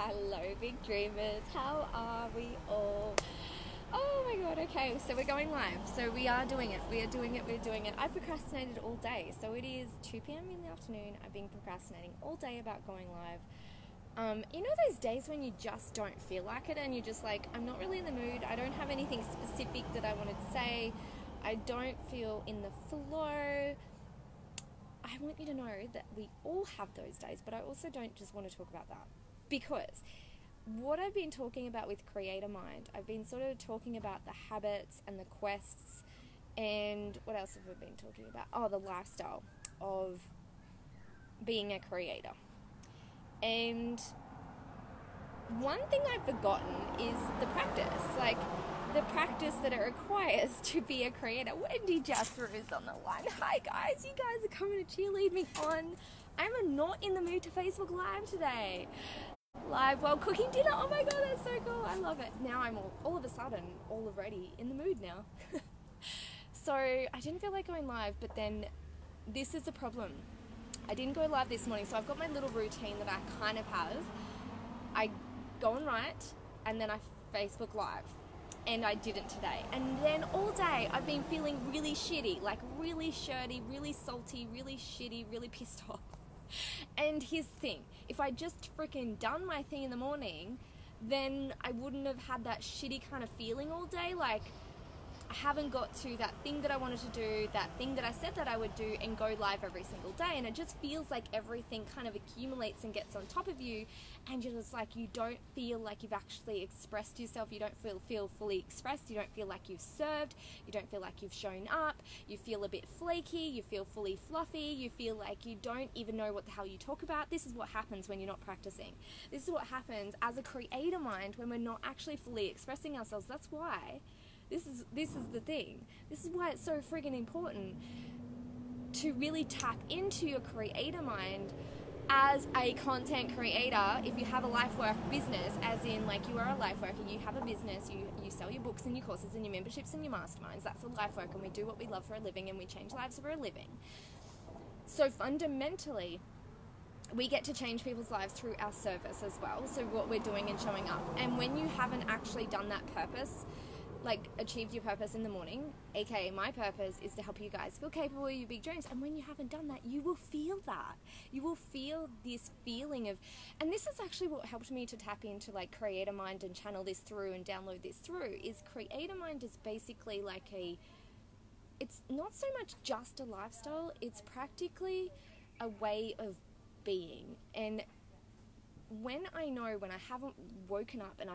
Hello, big dreamers. How are we all? Oh my god, okay, so we're going live. So we are doing it. We're doing it. I procrastinated all day. So it is 2 p.m. in the afternoon. I've been procrastinating all day about going live. You know those days when you just don't feel like it and you're just like, I'm not really in the mood. I don't have anything specific that I wanted to say. I don't feel in the flow. I want you to know that we all have those days, but I also don't just want to talk about that. Because what I've been talking about with Creator Mind, I've been sort of talking about the habits and the quests, and what else have we been talking about? Oh, the lifestyle of being a creator. And one thing I've forgotten is the practice, like the practice that it requires to be a creator. Wendy Jasper is on the line. Hi guys, you guys are coming to cheerlead me on. I'm not in the mood to Facebook Live today. Live while cooking dinner. Oh my god, that's so cool. I love it. Now I'm all of a sudden already in the mood now. So I didn't feel like going live, but then this is the problem. I didn't go live this morning, so I've got my little routine that I kind of have. I go and write, and then I Facebook Live. And I didn't today. And then all day I've been feeling really shitty, like really shirty, really salty, really shitty, really pissed off. And here's the thing, if I just freaking done my thing in the morning, then I wouldn't have had that shitty kind of feeling all day, like I haven't got to that thing that I wanted to do, that thing that I said that I would do, and go live every single day. And it just feels like everything kind of accumulates and gets on top of you, and you're just like, you don't feel like you've actually expressed yourself. You don't feel fully expressed. You don't feel like you've served. You don't feel like you've shown up. You feel a bit flaky. You feel fully fluffy. You feel like you don't even know what the hell you talk about. This is what happens when you're not practicing. This is what happens as a creator mind when we're not actually fully expressing ourselves. That's why this is the thing. This is why it's so friggin' important to really tap into your creator mind as a content creator. If you have a life work business, as in like you are a life worker, you have a business, you sell your books and your courses and your memberships and your masterminds, that's a life work, and we do what we love for a living and we change lives for a living. So fundamentally, we get to change people's lives through our service as well, so what we're doing and showing up. And when you haven't actually done that purpose, like achieved your purpose in the morning, aka my purpose is to help you guys feel capable of your big dreams, and when you haven't done that, you will feel that. You will feel this feeling of, and this is actually what helped me to tap into like Creator Mind and channel this through and download this through, is Creator Mind is basically like it's not so much just a lifestyle, it's practically a way of being. And when I know when I haven't woken up and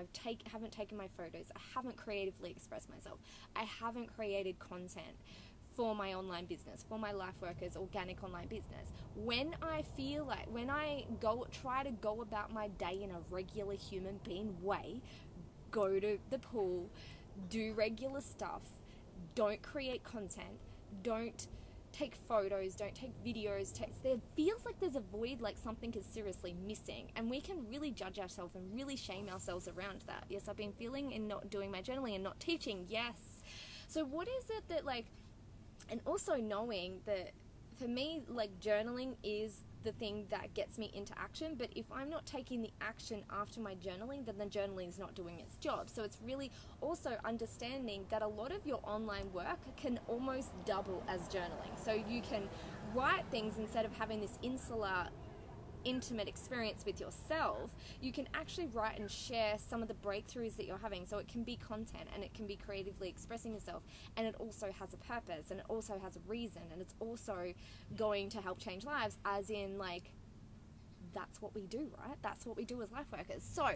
haven't taken my photos, I haven't creatively expressed myself, I haven't created content for my online business, for my life workers organic online business, when I feel like, when I try to go about my day in a regular human being way, go to the pool, do regular stuff, don't create content, don't take photos, don't take videos, there feels like there's a void, like something is seriously missing, and we can really judge ourselves and really shame ourselves around that. Yes, I've been feeling and not doing my journaling and not teaching, yes. So what is it that like, and also knowing that for me, like journaling is the thing that gets me into action, but if I'm not taking the action after my journaling, then the journaling is not doing its job. So it's really also understanding that a lot of your online work can almost double as journaling. So you can write things instead of having this insular, intimate experience with yourself. You can actually write and share some of the breakthroughs that you're having, so it can be content and it can be creatively expressing yourself, and it also has a purpose and it also has a reason, and it's also going to help change lives, as in like that's what we do, right? That's what we do as life workers. So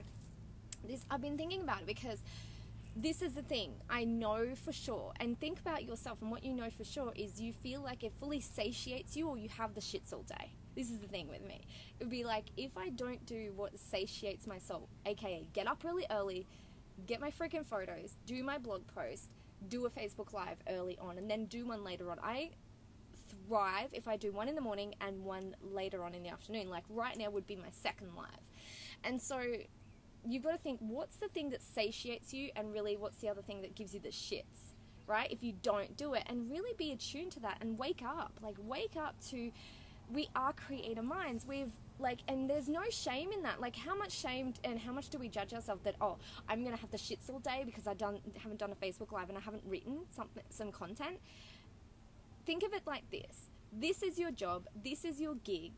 this, I've been thinking about it because this is the thing I know for sure. And think about yourself, and what you know for sure is you feel like it fully satiates you, or you have the shits all day. This is the thing with me. It would be like, if I don't do what satiates my soul, aka get up really early, get my freaking photos, do my blog post, do a Facebook Live early on, and then do one later on. I thrive if I do one in the morning and one later on in the afternoon. Like right now would be my second live. And so you've got to think, what's the thing that satiates you, and really what's the other thing that gives you the shits, right? If you don't do it, and really be attuned to that and wake up to we are creator minds. And there's no shame in that. Like, how much shame and how much do we judge ourselves that, oh, I'm going to have the shits all day because I haven't done a Facebook Live and I haven't written some content. Think of it like this. This is your job. This is your gig.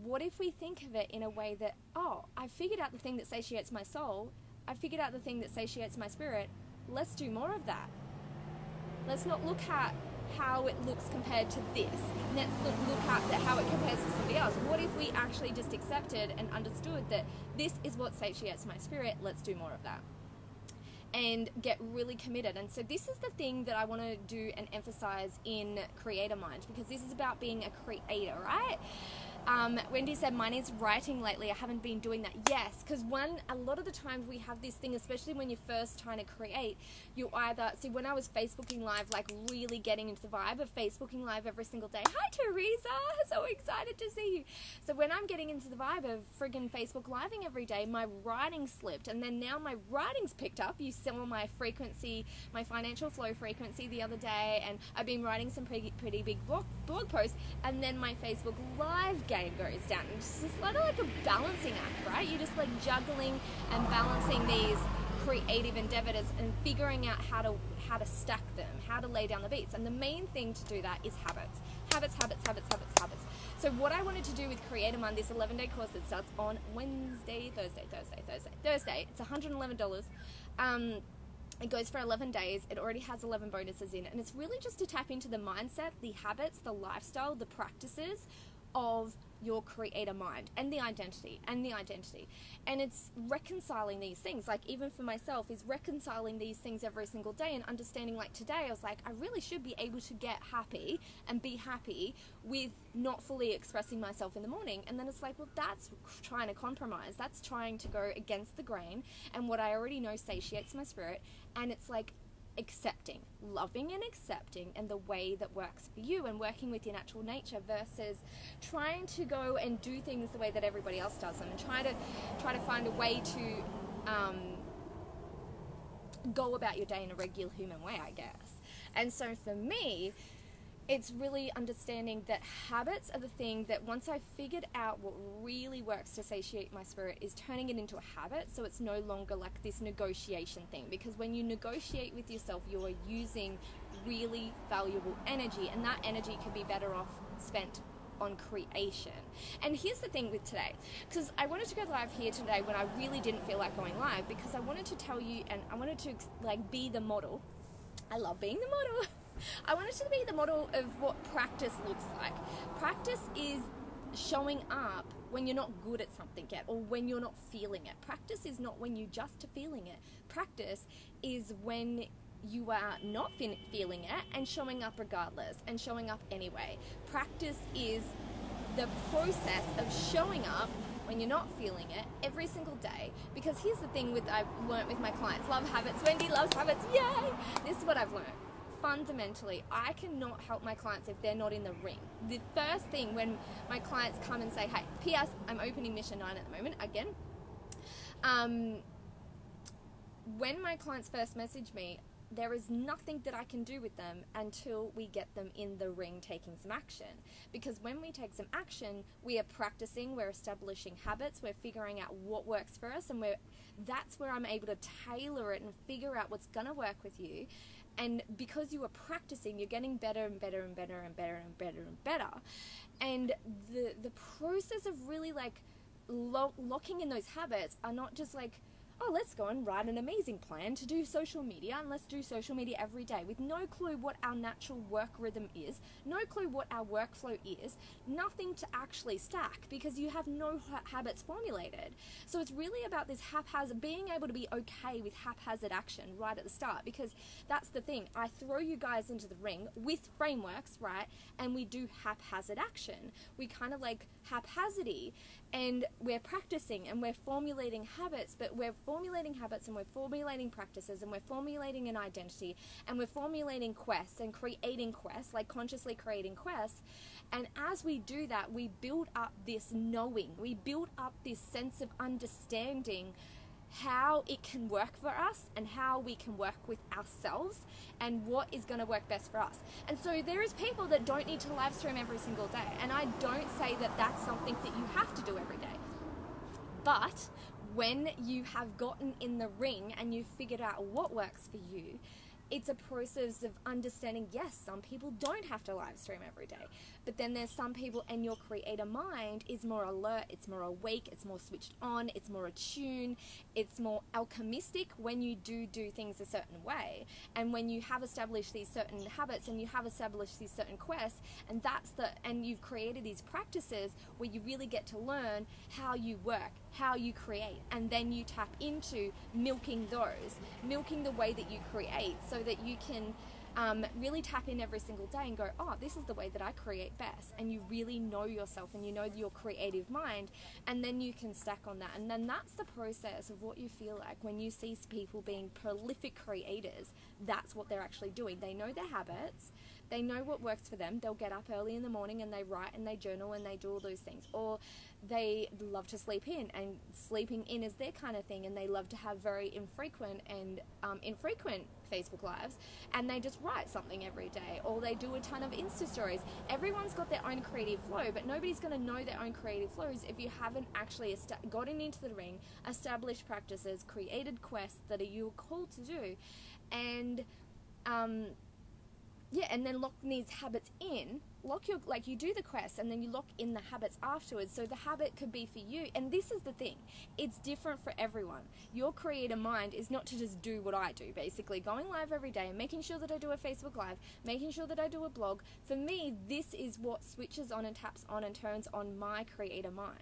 What if we think of it in a way that, oh, I figured out the thing that satiates my soul. I figured out the thing that satiates my spirit. Let's do more of that. Let's not look at how it looks compared to this. Let's look at how it compares to somebody else. What if we actually just accepted and understood that this is what satiates my spirit? Let's do more of that. And get really committed. And so this is the thing that I want to do and emphasize in Creator Mind, because this is about being a creator, right? Wendy said, mine is writing lately. I haven't been doing that. Yes, because a lot of the times we have this thing, especially when you're first trying to create, you either, see, when I was Facebooking Live, like really getting into the vibe of Facebooking Live every single day. Hi, Teresa. So excited to see you. So when I'm getting into the vibe of friggin' Facebook Living every day, my writing slipped. And then now my writing's picked up. You saw my frequency, my financial flow frequency the other day, and I've been writing some pretty big blog posts, and then my Facebook Live game goes down. It's just sort of like a balancing act, right? You're just like juggling and balancing these creative endeavors and figuring out how to stack them, how to lay down the beats. And the main thing to do that is habits. Habits. So what I wanted to do with Creator Mind, this 11-day course that starts on Thursday. It's $111. It goes for 11 days. It already has 11 bonuses in it. And it's really just to tap into the mindset, the habits, the lifestyle, the practices of your creator mind and the identity. And it's reconciling these things. Like, even for myself, is reconciling these things every single day and understanding, like today, I was like, I really should be able to get happy and be happy with not fully expressing myself in the morning. And then it's like, well, that's trying to compromise. That's trying to go against the grain and what I already know satiates my spirit. And it's like, accepting, loving and accepting, and the way that works for you, and working with your natural nature versus trying to go and do things the way that everybody else does them, and try to find a way to go about your day in a regular human way, I guess. And so for me, it's really understanding that habits are the thing that once I figured out what really works to satiate my spirit is turning it into a habit, so it's no longer like this negotiation thing. Because when you negotiate with yourself, you are using really valuable energy, and that energy can be better off spent on creation. And here's the thing with today, because I wanted to go live here today when I really didn't feel like going live, because I wanted to tell you, and I wanted to like be the model. I love being the model. I wanted to be the model of what practice looks like. Practice is showing up when you're not good at something yet, or when you're not feeling it. Practice is not when you just are feeling it. Practice is when you are not feeling it and showing up regardless and showing up anyway. Practice is the process of showing up when you're not feeling it every single day. Because here's the thing I've learned with my clients. Love habits. Wendy loves habits. Yay! This is what I've learned. Fundamentally, I cannot help my clients if they're not in the ring. The first thing when my clients come and say, hey, P.S. I'm opening Mission 9 at the moment, again. When my clients first message me, there is nothing that I can do with them until we get them in the ring taking some action. Because when we take some action, we are practicing, we're establishing habits, we're figuring out what works for us, and that's where I'm able to tailor it and figure out what's going to work with you. And because you are practicing, you're getting better and better and better and better and better and better. And the process of really like locking in those habits are not just like, oh, let's go and write an amazing plan to do social media, and let's do social media every day with no clue what our natural work rhythm is, no clue what our workflow is, nothing to actually stack because you have no habits formulated. So it's really about this haphazard, being able to be okay with haphazard action right at the start, because that's the thing. I throw you guys into the ring with frameworks, right? And we do haphazard action. We kind of like haphazardy, and we're practicing and we're formulating habits, but we're formulating habits and we're formulating practices and we're formulating an identity and we're formulating quests and creating quests, like consciously creating quests. And as we do that, we build up this knowing, we build up this sense of understanding how it can work for us and how we can work with ourselves and what is going to work best for us. And so there is people that don't need to live stream every single day, and I don't say that that's something that you have to do every day. But when you have gotten in the ring and you've figured out what works for you, it's a process of understanding, yes, some people don't have to live stream every day, but then there's some people, and your creator mind is more alert, it's more awake, it's more switched on, it's more attuned, it's more alchemistic when you do things a certain way. And when you have established these certain habits and you have established these certain quests, and you've created these practices where you really get to learn how you work, how you create, and then you tap into milking the way that you create, so that you can really tap in every single day and go, oh, this is the way that I create best. And you really know yourself and you know your creative mind, and then you can stack on that. And then that's the process of what you feel like when you see people being prolific creators. That's what they're actually doing. They know their habits. They know what works for them. They'll get up early in the morning and they write and they journal and they do all those things. Or they love to sleep in, and sleeping in is their kind of thing, and they love to have very infrequent Facebook lives, and they just write something every day, or they do a ton of Insta stories. Everyone's got their own creative flow, but nobody's going to know their own creative flows if you haven't actually gotten into the ring, established practices, created quests that you're called to do, and and then lock these habits in. You do the quest and then you lock in the habits afterwards. So the habit could be for you. And this is the thing. It's different for everyone. Your creator mind is not to just do what I do, basically going live every day and making sure that I do a Facebook Live, making sure that I do a blog. For me, this is what switches on and taps on and turns on my creator mind.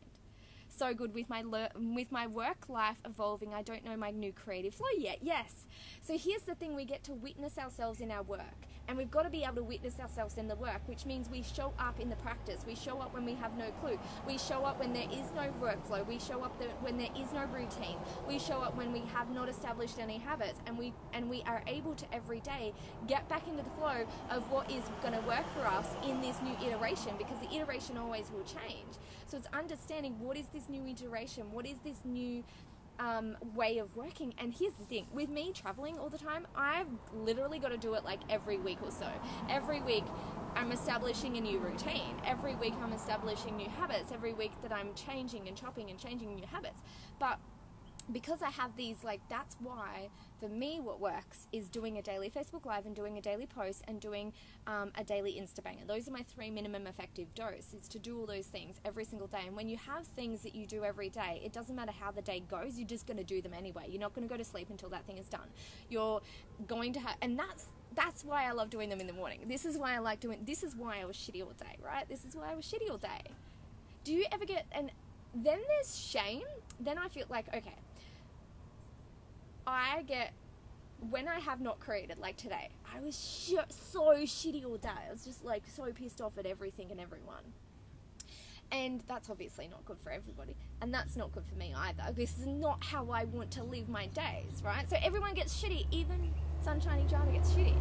So good with my work life evolving. I don't know my new creative flow yet. Yes. So here's the thing. We get to witness ourselves in our work. And we've got to be able to witness ourselves in the work, which means we show up in the practice. We show up when we have no clue. We show up when there is no workflow. We show up when there is no routine. We show up when we have not established any habits. And we are able to every day get back into the flow of what is going to work for us in this new iteration, because the iteration always will change. So it's understanding, what is this new iteration? What is this new way of working? And here's the thing, with me traveling all the time, I've literally got to do it like every week or so. Every week I'm establishing a new routine. Every week I'm establishing new habits. Every week that I'm changing and chopping and changing new habits. But because I have these, that's why for me what works is doing a daily Facebook Live and doing a daily post and doing a daily Insta banger. Those are my 3 minimum effective dose, is to do all those things every single day. And when you have things that you do every day, it doesn't matter how the day goes, you're just going to do them anyway. You're not going to go to sleep until that thing is done. You're going to have, and that's why I love doing them in the morning. This is why I like doing, this is why I was shitty all day, right? This is why I was shitty all day. Do you ever get, and then there's shame. Then I feel like, okay, I get, when I have not created, like today, I was so shitty all day. I was just so pissed off at everything and everyone. And that's obviously not good for everybody. And that's not good for me either. This is not how I want to live my days, right? So everyone gets shitty. Even Sunshiny Jana gets shitty.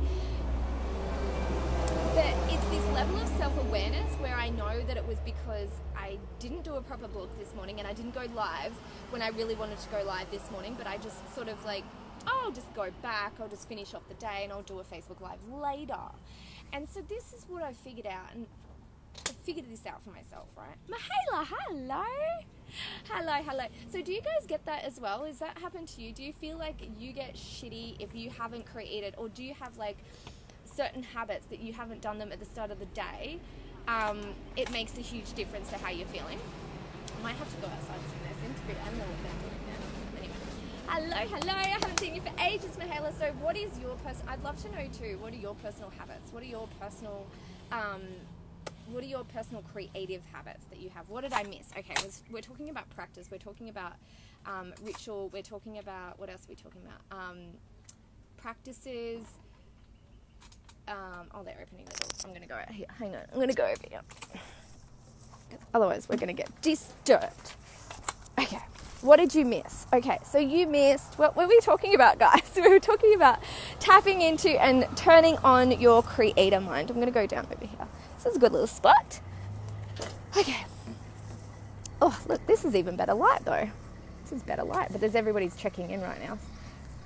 But it's this level of self-awareness where I know that it was because I didn't do a proper blog this morning and I didn't go live when I really wanted to go live this morning, but I just sort of I'll just go back, I'll just finish off the day and I'll do a Facebook Live later. And so this is what I figured out, and I figured this out for myself, right? Mahela, hello. So do you guys get that as well? Does that happen to you? Do you feel like you get shitty if you haven't created, or do you have certain habits that you haven't done them at the start of the day? It makes a huge difference to how you're feeling. I might have to go outside and see this interview. I don't know what they're doing now. Anyway. Hello. I haven't seen you for ages, Mahela. So what is your I'd love to know too, what are your personal habits? What are your personal creative habits that you have? What did I miss? Okay, we're talking about practice. We're talking about ritual. We're talking about, what else are we talking about? Practices. They're opening the door. I'm going to go out here. Hang on. I'm going to go over here. Otherwise, we're going to get disturbed. Okay. What did you miss? Okay, so you missed, what were we talking about, guys? We were talking about tapping into and turning on your creator mind. I'm going to go down over here. This is a good little spot. Okay. Oh, look, this is even better light, though. This is better light, but there's everybody's checking in right now.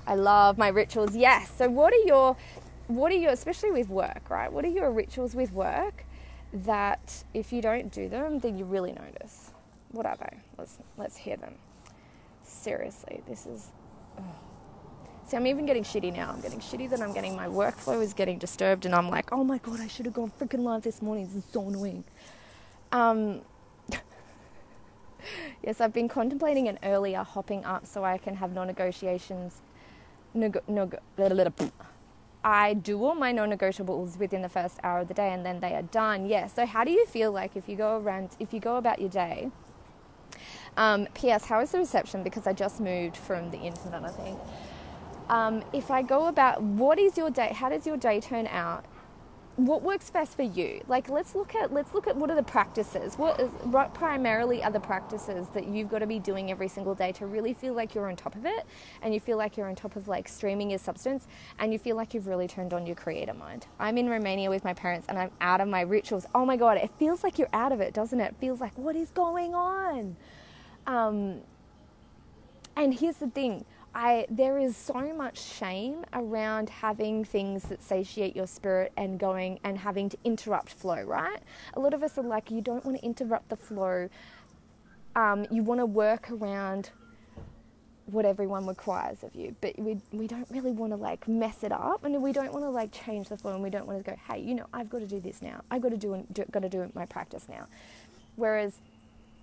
I love my rituals. Yes. So what are your, especially with work, right? What are your rituals with work that if you don't do them, then you really notice? What are they? Let's hear them. Seriously, this is... Oh. See, I'm even getting shitty now. I'm getting shitty that my workflow is getting disturbed, and I'm like, oh my God, I should have gone freaking live this morning. This is so annoying. Yes, I've been contemplating an earlier hopping up so I can have non-negotiations. I do all my non-negotiables within the first hour of the day, and then they are done. Yeah. So how do you feel like if you go about your day? P.S. How is the reception? Because I just moved from the internet, I think. If I go about, what is your day? How does your day turn out? What works best for you? Like, let's look at what are the practices? What primarily are the practices that you've got to be doing every single day to really feel like you're on top of it, and you feel like you're on top of like streaming your substance, and you feel like you've really turned on your creator mind. I'm in Romania with my parents, and I'm out of my rituals. Oh my God, it feels like you're out of it, doesn't it? It feels like, what is going on? And here's the thing. There is so much shame around having things that satiate your spirit and going and having to interrupt flow, right? A lot of us are like, you don't want to interrupt the flow. You want to work around what everyone requires of you, but we don't really want to like mess it up, and we don't want to like change the flow, and we don't want to go, hey, I've got to do this now. I've got to do my practice now. Whereas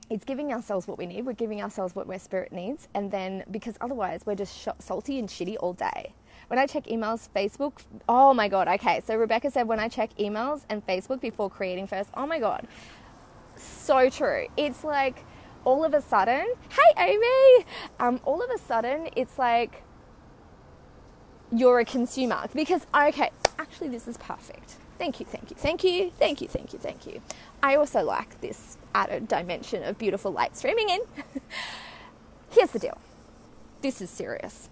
it's giving ourselves what we need. We're giving ourselves what our spirit needs. And then, because otherwise we're just salty and shitty all day. When I check emails, Facebook, oh my God. Okay. So Rebecca said, when I check emails and Facebook before creating first, oh my God. So true. It's like all of a sudden, hey, Amy, all of a sudden it's like you're a consumer because, okay, actually this is perfect. Thank you, thank you, thank you, thank you, thank you, thank you. I also like this added dimension of beautiful light streaming in. Here's the deal. This is serious.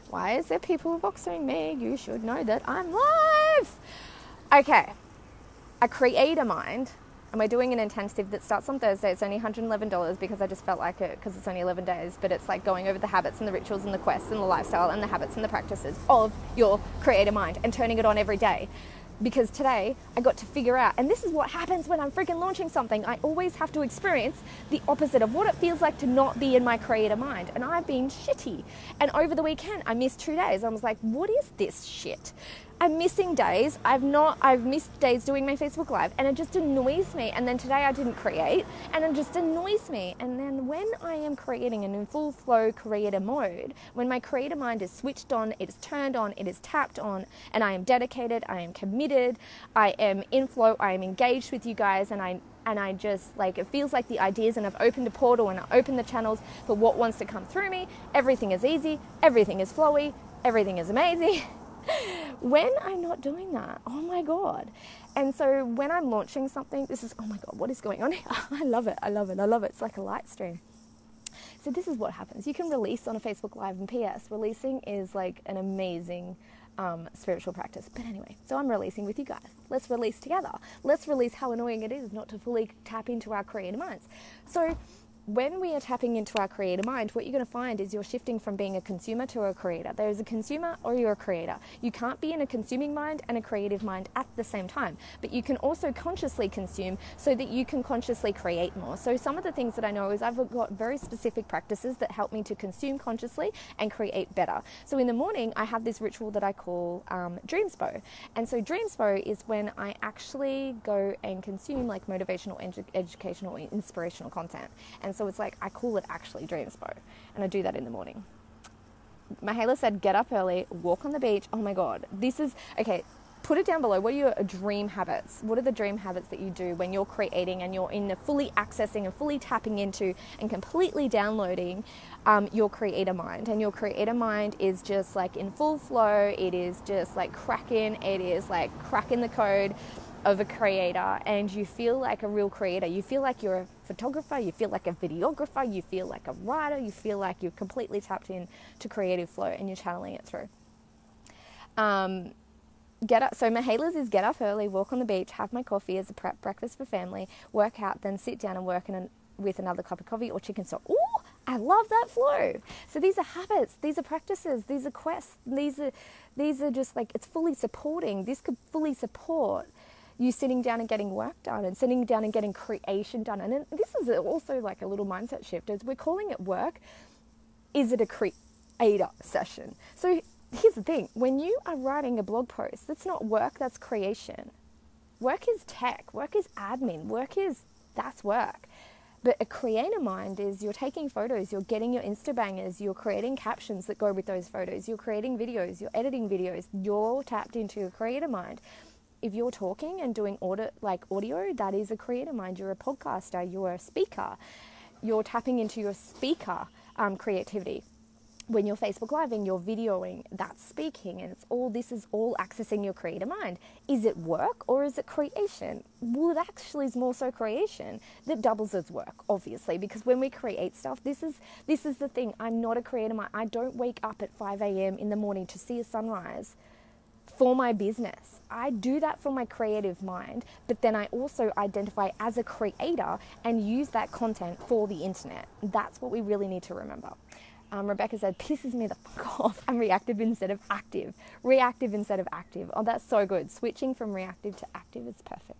Why is there people boxing me? You should know that I'm live. Okay. A creator mind. And we're doing an intensive that starts on Thursday. It's only $111 because I just felt like it because it's only 11 days. But it's like going over the habits and the rituals and the quests and the lifestyle and the habits and the practices of your creator mind and turning it on every day. Because today I got to figure out, and this is what happens when I'm freaking launching something. I always have to experience the opposite of what it feels like to not be in my creator mind. And I've been shitty. And over the weekend, I missed 2 days. I was like, what is this shit? I'm missing days. I've missed days doing my Facebook Live, and it just annoys me. And then today I didn't create, and it just annoys me. And then when I am creating and in full flow creator mode, when my creator mind is switched on, it is turned on, it is tapped on, and I am dedicated, I am committed, I am in flow, I am engaged with you guys, and I just like, it feels like the ideas, and I've opened a portal and I opened the channels for what wants to come through me. Everything is easy, everything is flowy, everything is amazing. When I'm not doing that, oh my God. And so when I'm launching something, this is, oh my God, what is going on here? I love it. I love it. I love it. It's like a light stream. So this is what happens. You can release on a Facebook Live, and P.S. releasing is like an amazing spiritual practice. But anyway, so I'm releasing with you guys. Let's release together. Let's release how annoying it is not to fully tap into our creator minds. So when we are tapping into our creator mind, what you're going to find is you're shifting from being a consumer to a creator. There is a consumer or you're a creator. You can't be in a consuming mind and a creative mind at the same time, but you can also consciously consume so that you can consciously create more. So some of the things that I know is I've got very specific practices that help me to consume consciously and create better. So in the morning, I have this ritual that I call Dreamspo. And so Dreamspo is when I actually go and consume like motivational, educational, inspirational content. And so it's like, I call it actually Dreamspo, and I do that in the morning. Mihaela said, get up early, walk on the beach. Oh my God, this is, okay, put it down below. What are your dream habits? What are the dream habits that you do when you're creating and you're in the fully accessing and fully tapping into and completely downloading your creator mind? And your creator mind is just like in full flow. It is just like cracking. It is like cracking the code of a creator, and you feel like a real creator. You feel like you're a photographer, you feel like a videographer, you feel like a writer, you feel like you're completely tapped in to creative flow and you're channeling it through. Get up. So Mahala's is get up early, walk on the beach, have my coffee as a prep breakfast for family, work out, then sit down and work with another cup of coffee or chicken stock. Ooh, I love that flow. So these are habits, these are practices, these are quests, these are just like, it's fully supporting. This could fully support you sitting down and getting work done and sitting down and getting creation done. And this is also like a little mindset shift. As we're calling it work, is it a creator session? So here's the thing. When you are writing a blog post, that's not work, that's creation. Work is tech, work is admin, that's work. But a creator mind is you're taking photos, you're getting your Insta bangers, you're creating captions that go with those photos, you're creating videos, you're editing videos, you're tapped into your creator mind. If you're talking and doing audio, that is a creator mind. You're a podcaster, you're a speaker, you're tapping into your speaker creativity. When you're Facebook Living, you're videoing, that's speaking, and this is all accessing your creator mind. Is it work or is it creation? Well, it actually is more so creation that doubles as work, obviously, because when we create stuff, this is the thing. I'm not a creator mind. I don't wake up at 5 a.m. in the morning to see a sunrise for my business. I do that for my creative mind, but then I also identify as a creator and use that content for the internet. That's what we really need to remember. Rebecca said, pisses me the fuck off. I'm reactive instead of active. Reactive instead of active. Oh, that's so good. Switching from reactive to active is perfect.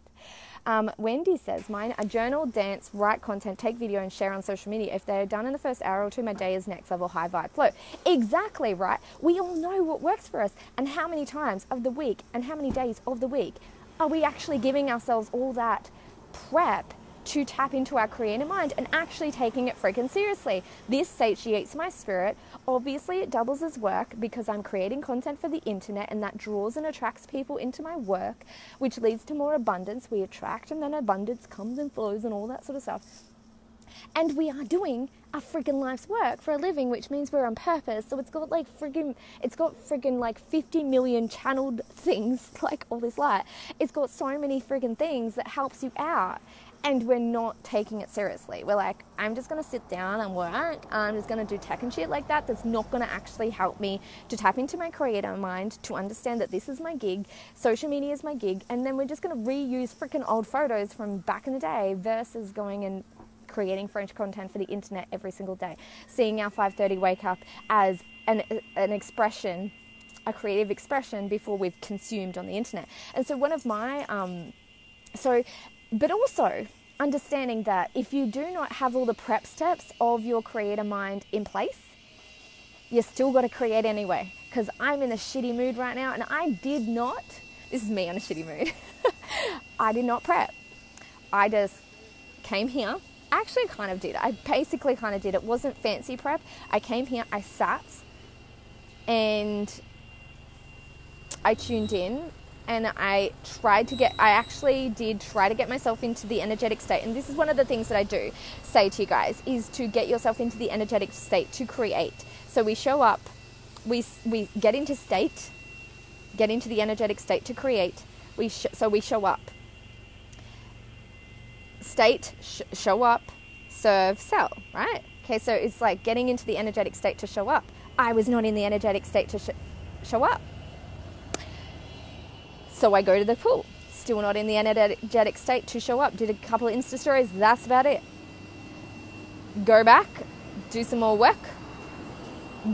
Wendy says, mine are journal, dance, write content, take video and share on social media. If they are done in the first hour or two, my day is next level, high vibe flow. Exactly, right? We all know what works for us and how many times of the week and how many days of the week are we actually giving ourselves all that prep to tap into our creative mind and actually taking it freaking seriously. This satiates my spirit. Obviously, it doubles as work because I'm creating content for the internet, and that draws and attracts people into my work, which leads to more abundance. We attract, and then abundance comes and flows and all that sort of stuff. And we are doing our freaking life's work for a living, which means we're on purpose. So it's got like 50 million channeled things, like all this light. It's got so many freaking things that helps you out. And we're not taking it seriously. We're like, I'm just going to sit down and work. I'm just going to do tech and shit like that. That's not going to actually help me to tap into my creator mind, to understand that this is my gig, social media is my gig. And then we're just going to reuse freaking old photos from back in the day versus going and creating French content for the internet every single day. Seeing our 5:30 wake up as an expression, a creative expression before we've consumed on the internet. And so one of my, but also understanding that if you do not have all the prep steps of your creator mind in place, you still got to create anyway. Because I'm in a shitty mood right now, and this is me on a shitty mood. I did not prep. I just came here. I actually kind of did. I basically kind of did. It wasn't fancy prep. I came here, I sat, and I tuned in. And I actually did try to get myself into the energetic state. And this is one of the things that I do say to you guys, is to get yourself into the energetic state to create. So we show up, we get into the energetic state to create. So we show up. State, show up, serve, sell, right? Okay, so it's like getting into the energetic state to show up. I was not in the energetic state to show up. So I go to the pool, still not in the energetic state to show up. Did a couple of Insta stories, that's about it. Go back, do some more work,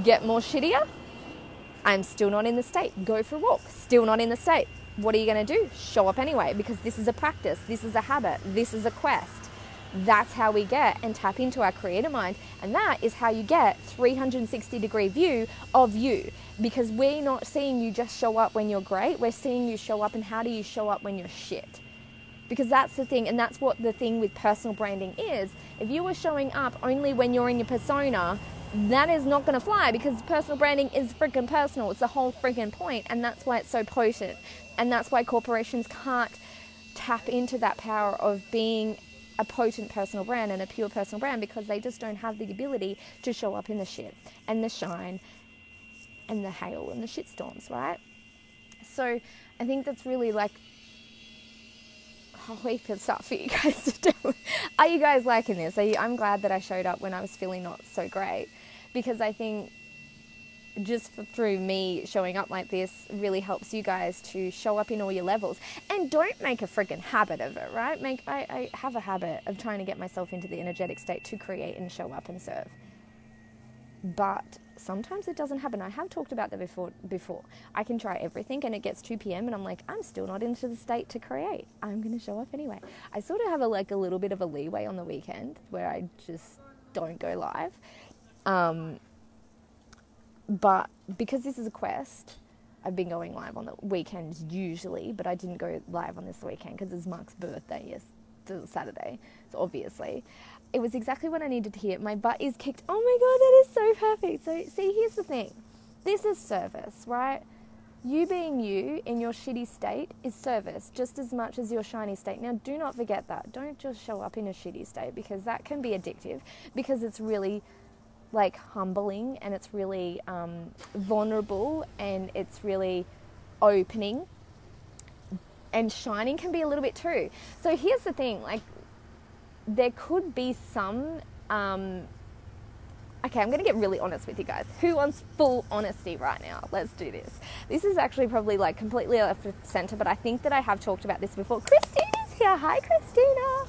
get more shittier. I'm still not in the state. Go for a walk, still not in the state. What are you going to do? Show up anyway, because this is a practice, this is a habit, this is a quest. That's how we get and tap into our creator mind. And that is how you get 360-degree view of you. Because we're not seeing you just show up when you're great. We're seeing you show up, and how do you show up when you're shit? Because that's the thing, and that's what the thing with personal branding is. If you are showing up only when you're in your persona, that is not going to fly, because personal branding is freaking personal. It's the whole freaking point, and that's why it's so potent. And that's why corporations can't tap into that power of being a potent personal brand and a pure personal brand, because they just don't have the ability to show up in the shit and the shine and the hail and the shitstorms, right? So I think that's really like a whole heap of stuff for you guys to do. Are you guys liking this? I'm glad that I showed up when I was feeling not so great, because I think just through me showing up like this really helps you guys to show up in all your levels. And don't make a freaking habit of it, right? I have a habit of trying to get myself into the energetic state to create and show up and serve. but sometimes it doesn't happen. I have talked about that before. I can try everything and it gets 2 p.m. and I'm like, I'm still not into the state to create. I'm going to show up anyway. I sort of have a little bit of a leeway on the weekend where I just don't go live. But because this is a quest, I've been going live on the weekends usually, but I didn't go live on this weekend because it's Mark's birthday, Saturday. So obviously, it was exactly what I needed to hear. My butt is kicked. Oh my God, that is so perfect. So see, here's the thing. This is service, right? You being you in your shitty state is service just as much as your shiny state. Now, do not forget that. Don't just show up in a shitty state because that can be addictive because it's really humbling and it's really vulnerable and it's really opening, and shining can be a little bit too. So here's the thing, there could be some okay, I'm going to get really honest with you guys. Who wants full honesty right now? Let's do this. This is actually probably completely off the center, but I think that I have talked about this before. Christina's here. Hi, Christina.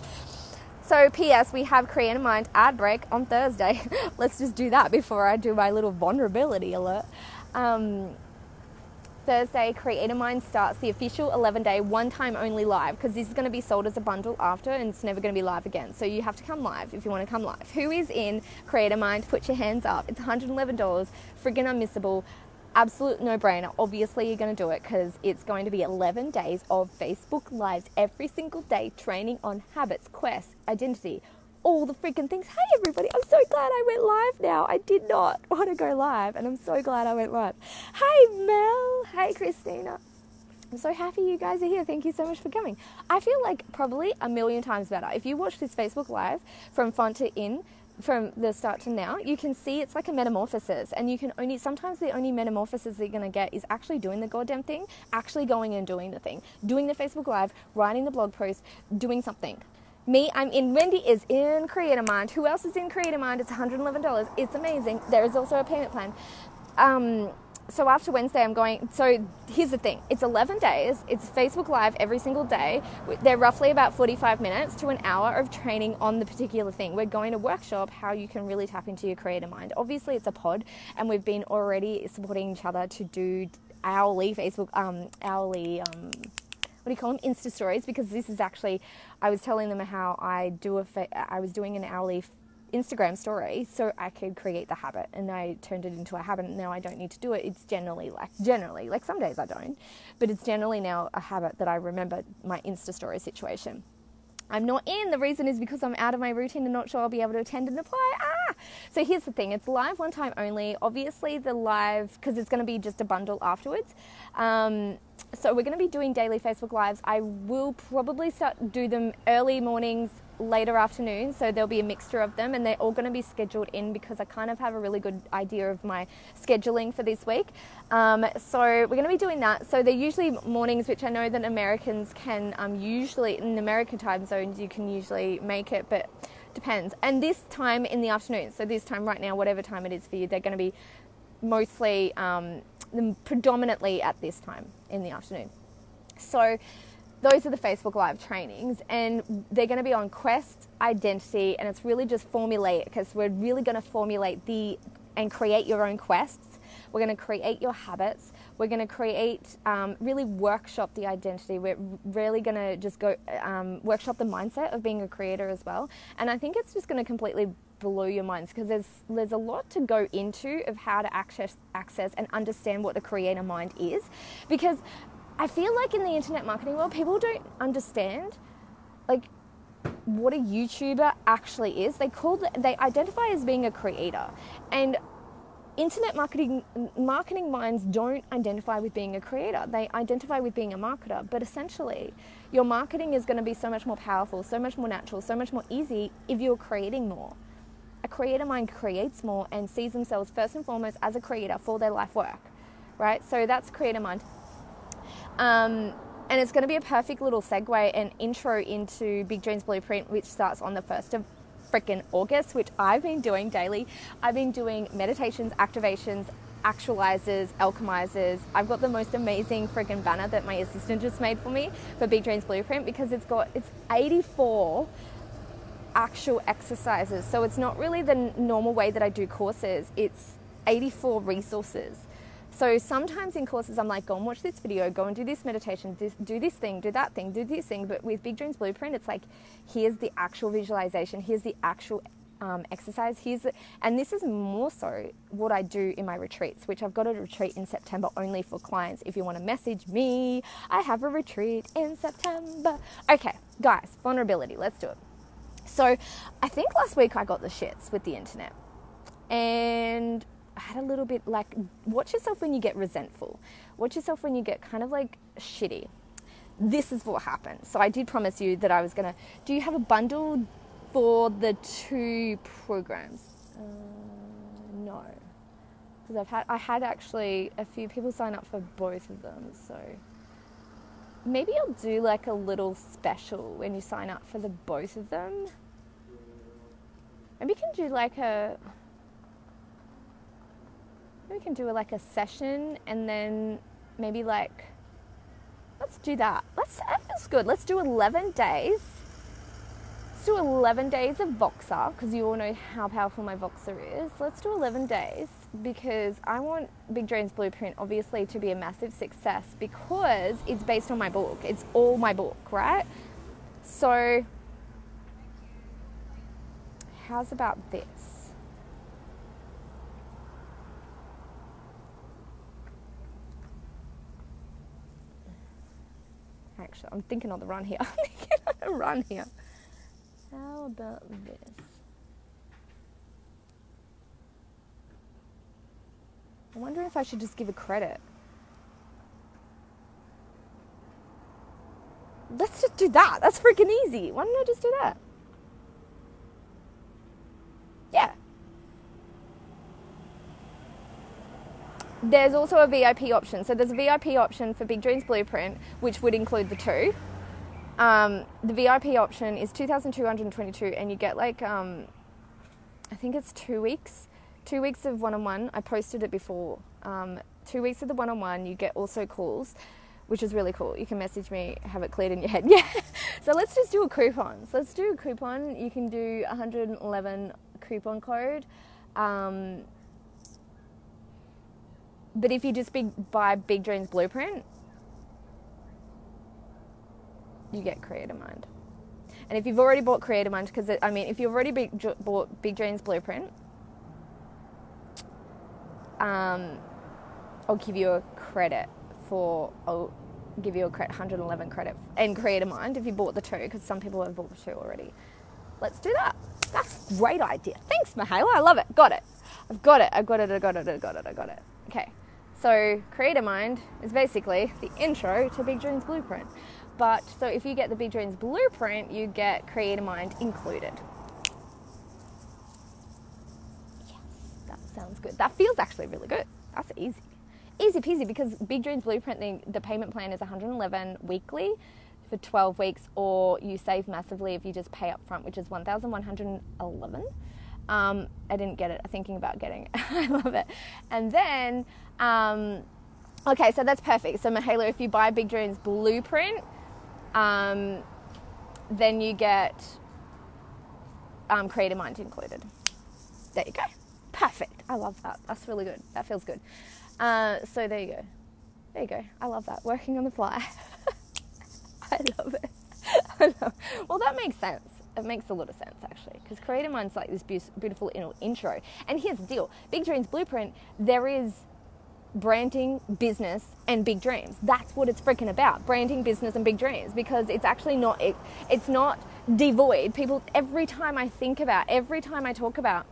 So, P.S. we have Creator Mind ad break on Thursday. Let's just do that before I do my little vulnerability alert. Thursday, Creator Mind starts the official 11-day, one-time only live, because this is going to be sold as a bundle after, and it's never going to be live again. So you have to come live if you want to come live. Who is in Creator Mind? Put your hands up. It's $111, friggin' unmissable. Absolute no-brainer. Obviously, you're going to do it because it's going to be 11 days of Facebook Lives every single day, training on habits, quests, identity, all the freaking things. Hey, everybody. I'm so glad I went live now. I did not want to go live, and I'm so glad I went live. Hey, Mel. Hey, Christina. I'm so happy you guys are here. Thank you so much for coming. I feel like probably a million times better. If you watch this Facebook Live from front to in, from the start to now, you can see it's like a metamorphosis, and you can sometimes the only metamorphosis that you're going to get is actually doing the goddamn thing, actually going and doing the thing, doing the Facebook Live, writing the blog post, doing something. Me, I'm in. Wendy is in Creator Mind. Who else is in Creator Mind? It's $111. It's amazing. There is also a payment plan. So after Wednesday, I'm going, so here's the thing. It's 11 days. It's Facebook Live every single day. They're roughly about 45 minutes to an hour of training on the particular thing. We're going to workshop how you can really tap into your creator mind. Obviously, it's a pod, and we've been already supporting each other to do hourly Facebook, what do you call them? Insta stories, because this is actually, I was telling them how I was doing an hourly Instagram story so I could create the habit, and I turned it into a habit, and now I don't need to do it. It's generally some days I don't, but it's generally now a habit that I remember my Insta story situation. I'm not in. The reason is because I'm out of my routine and not sure I'll be able to attend and apply. So here's the thing. It's live one time only. Obviously the live, because it's going to be just a bundle afterwards. So we're going to be doing daily Facebook Lives. I will probably do them early mornings, later afternoons, so there'll be a mixture of them, and they're all going to be scheduled in because I kind of have a really good idea of my scheduling for this week. So we're going to be doing that. So they're usually mornings, which I know that Americans can usually, in American time zones, you can usually make it, but depends. And this time in the afternoon, so this time right now, whatever time it is for you, they're going to be mostly, predominantly at this time in the afternoon. So those are the Facebook Live trainings, and they're going to be on quest, identity, and it's really just formulate, because we're really going to formulate and create your own quests. We're going to create your habits. We're going to create, really workshop the identity. We're really going to just go workshop the mindset of being a creator as well. And I think it's just going to completely blow your minds, because there's a lot to go into of how to access and understand what the creator mind is, because I feel like in the internet marketing world, people don't understand what a YouTuber actually is. They identify as being a creator, and internet marketing minds don't identify with being a creator. They identify with being a marketer. But essentially, your marketing is going to be so much more powerful, so much more natural, so much more easy if you're creating more. A creator mind creates more and sees themselves first and foremost as a creator for their life work, right? So that's creator mind. And it's going to be a perfect little segue and intro into Big Dreams Blueprint, which starts on the 1st of freaking August, which I've been doing daily. I've been doing meditations, activations, actualizers, alchemizers. I've got the most amazing freaking banner that my assistant just made for me for Big Dreams Blueprint, because it's 84 actual exercises. So it's not really the normal way that I do courses. It's 84 resources. So sometimes in courses, I'm like, go and watch this video, go and do this meditation, do this thing, do that thing, do this thing. But with Big Dreams Blueprint, it's like, here's the actual visualization, here's the actual exercise, and this is more so what I do in my retreats, which I've got a retreat in September only for clients. If you want to message me, I have a retreat in September. Okay, guys, vulnerability, let's do it. So I think last week I got the shits with the internet, and I had a little bit like, watch yourself when you get resentful. Watch yourself when you get kind of like shitty. This is what happened. So I did promise you that I was going to, do you have a bundle for the 2 programs? No. Because I had actually a few people sign up for both of them. So maybe I'll do like a little special when you sign up for the both of them. Maybe we can do like a session, and then maybe like, let's do that. That feels good. Let's do 11 days. Let's do 11 days of Voxer, because you all know how powerful my Voxer is. Let's do 11 days because I want Big Dreams Blueprint obviously to be a massive success, because it's based on my book. It's all my book, right? So how's about this? Actually, I'm thinking on the run here. How about this? I wonder if I should just give a credit. Let's just do that. That's freaking easy. Why don't I just do that? Yeah. There's also a VIP option. So there's a VIP option for Big Dreams Blueprint, which would include the 2. The VIP option is $2,222, and you get like, I think it's 2 weeks. 2 weeks of one-on-one. I posted it before. 2 weeks of the one-on-one. You get also calls, which is really cool. You can message me, have it cleared in your head. Yeah. So let's just do a coupon. So let's do a coupon. You can do 111 coupon code. But if you just buy Big Dreams Blueprint, you get Creator Mind. And if you've already bought Creator Mind, because if you've already bought Big Dreams Blueprint, I'll give you a credit 111 credit and Creator Mind if you bought the 2, because some people have bought the 2 already. Let's do that. That's a great idea. Thanks, Mihaela. I love it. Got it. I've got it. I got it. Okay. So Creator Mind is basically the intro to Big Dreams Blueprint. But so if you get the Big Dreams Blueprint, you get Creator Mind included. Yes, that sounds good. That feels actually really good. That's easy. Easy peasy, because Big Dreams Blueprint, the payment plan is $111 weekly for 12 weeks, or you save massively if you just pay up front, which is $1,111. I didn't get it. I'm thinking about getting it. I love it. And then, okay, so that's perfect. So Mihaela, if you buy Big Dreams Blueprint, then you get Creator Mind included. There you go. Perfect. I love that. That's really good. That feels good. So there you go. There you go. I love that. Working on the fly. I love it. Well, that makes sense. It makes a lot of sense, actually, because Creator Mind's like this beautiful intro. And here's the deal. Big Dreams Blueprint, there is branding, business, and big dreams. That's what it's freaking about. Branding, business, and big dreams, because it's actually not, it's not devoid. People, every time I talk about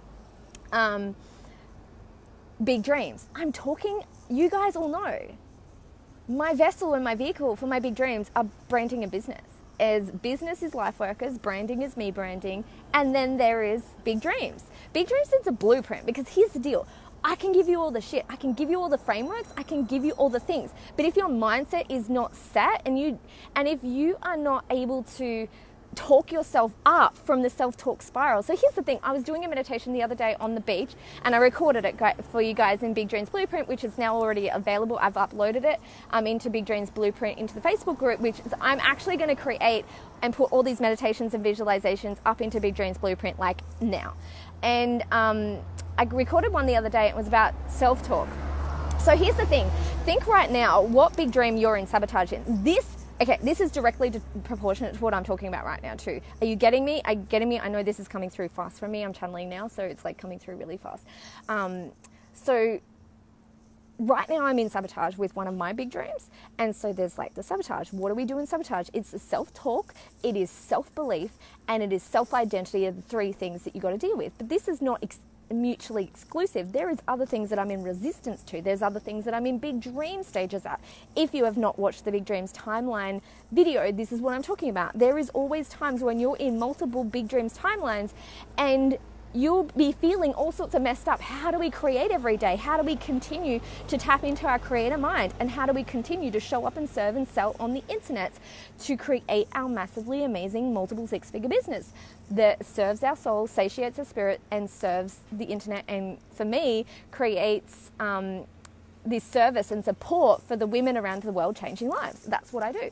big dreams, I'm talking, you guys all know, my vessel and my vehicle for my big dreams are branding and business. As business is LifeWorkers, branding is me branding, and then there is Big Dreams. Big Dreams is a blueprint, because here's the deal. I can give you all the shit. I can give you all the frameworks. I can give you all the things. But if your mindset is not set, and if you are not able to talk yourself up from the self-talk spiral. So here's the thing. I was doing a meditation the other day on the beach, and I recorded it for you guys in Big Dreams Blueprint, which is now already available. I've uploaded it into Big Dreams Blueprint into the Facebook group, which is, I'm actually going to create and put all these meditations and visualizations up into Big Dreams Blueprint like now. And I recorded one the other day. It was about self-talk. So here's the thing. Think right now what big dream you're in sabotaging. This is directly proportionate to what I'm talking about right now too. Are you getting me? Are you getting me? I know this is coming through fast for me. I'm channeling now, so it's like coming through really fast. So right now I'm in sabotage with one of my big dreams. And so there's like the sabotage. What do we do in sabotage? It's the self-talk, it is self-belief, and it is self-identity are the three things that you got to deal with. But this is not mutually exclusive. There is other things that I'm in resistance to. There's other things that I'm in big dream stages at. If you have not watched the Big Dreams timeline video, this is what I'm talking about. There is always times when you're in multiple big dreams timelines and you'll be feeling all sorts of messed up. How do we create every day? How do we continue to tap into our creator mind? And how do we continue to show up and serve and sell on the internet to create our massively amazing multiple six-figure business that serves our soul, satiates our spirit, and serves the internet? And for me, creates this service and support for the women around the world changing lives. That's what I do.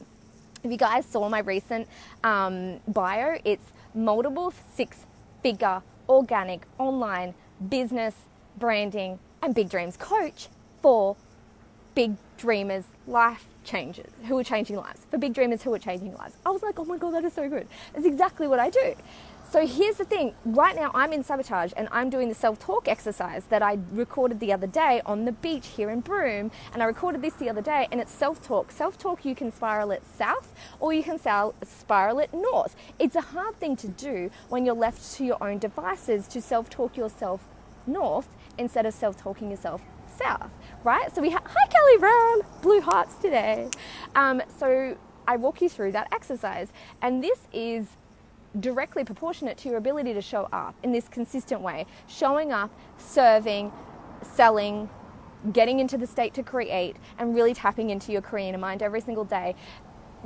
If you guys saw my recent bio, it's multiple six-figure organic online business branding and big dreams coach for big dreamers, life changers who are changing lives, for big dreamers who are changing lives. I was like, oh my God, that is so good. That's exactly what I do. So here's the thing. Right now I'm in sabotage and I'm doing the self-talk exercise that I recorded the other day on the beach here in Broome. And I recorded this the other day, and it's self-talk. Self-talk, you can spiral it south or you can spiral it north. It's a hard thing to do when you're left to your own devices to self-talk yourself north instead of self-talking yourself south, right? So we have, hi Kelly Brown, blue hearts today. So I walk you through that exercise, and this is directly proportionate to your ability to show up in this consistent way, showing up, serving, selling, getting into the state to create, and really tapping into your creator mind every single day.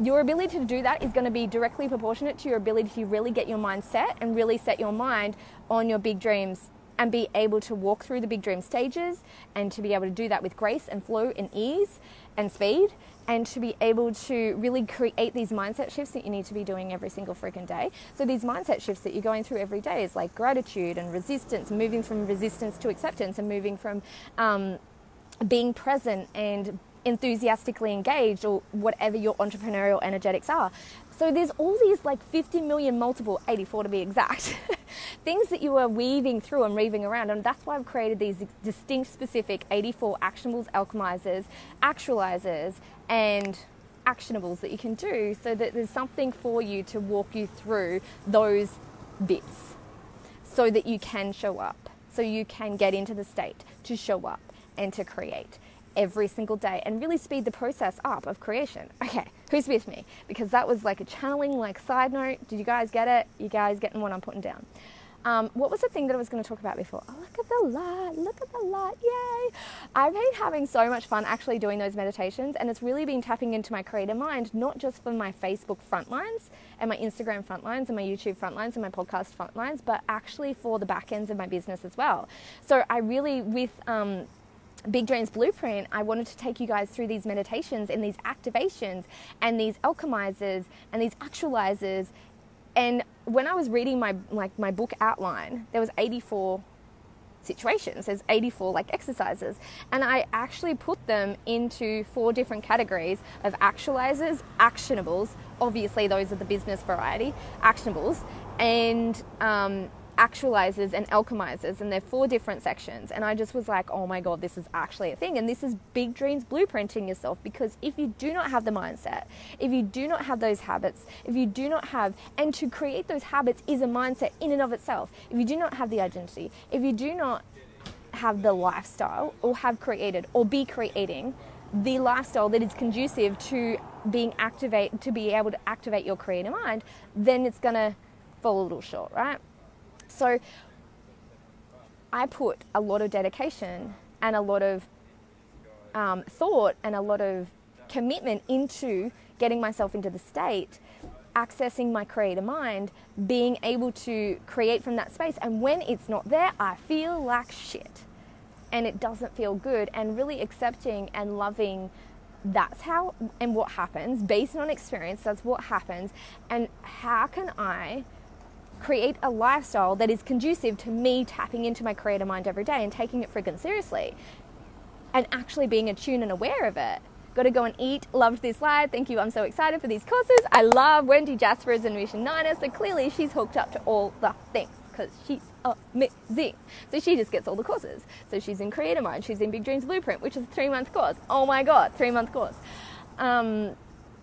Your ability to do that is going to be directly proportionate to your ability to really get your mind set and really set your mind on your big dreams and be able to walk through the big dream stages, and to be able to do that with grace and flow and ease and speed, and to be able to really create these mindset shifts that you need to be doing every single freaking day. So these mindset shifts that you're going through every day is like gratitude and resistance, moving from resistance to acceptance, and moving from being present and enthusiastically engaged, or whatever your entrepreneurial energetics are. So there's all these like 50 million multiple, 84 to be exact, things that you are weaving through and weaving around. And that's why I've created these distinct, specific 84 actionables, alchemizers, actualizers, and actionables that you can do, so that there's something for you to walk you through those bits so that you can show up, so you can get into the state to show up and to create every single day and really speed the process up of creation. Okay, who's with me? Because that was like a channeling, like side note. Did you guys get it? You guys getting what I'm putting down? What was the thing that I was going to talk about before? Oh, look at the light, look at the light, yay. I've been having so much fun actually doing those meditations, and it's really been tapping into my creator mind, not just for my Facebook front lines and my Instagram front lines and my YouTube front lines and my podcast front lines, but actually for the back ends of my business as well. So I really, with Big Dreams Blueprint, I wanted to take you guys through these meditations and these activations and these alchemizers and these actualizers. And when I was reading my book outline, there was 84 situations. There's 84 like exercises, and I actually put them into 4 different categories of actualizers, actionables. Obviously, those are the business variety actionables, and actualizers and alchemizers, and they're 4 different sections. And I just was like, oh my God, this is actually a thing. And this is Big Dreams blueprinting yourself, because if you do not have the mindset, if you do not have those habits, if you do not have, and to create those habits is a mindset in and of itself. If you do not have the identity, if you do not have the lifestyle, or have created or be creating the lifestyle that is conducive to being to be able to activate your creative mind, then it's gonna fall a little short, right? So I put a lot of dedication and a lot of thought and a lot of commitment into getting myself into the state accessing my creator mind, being able to create from that space. And when it's not there, I feel like shit. And it doesn't feel good. And really accepting and loving, that's how and what happens based on experience. That's what happens. And how can I create a lifestyle that is conducive to me tapping into my creator mind every day and taking it friggin' seriously and actually being attuned and aware of it. Got to go and eat. Loved this live. Thank you. I'm so excited for these courses. I love Wendy Jasper as a Mission Niner. So clearly she's hooked up to all the things because she's amazing. So she just gets all the courses. So she's in Creator Mind. She's in Big Dreams Blueprint, which is a 3-month course. Oh my God, 3-month course.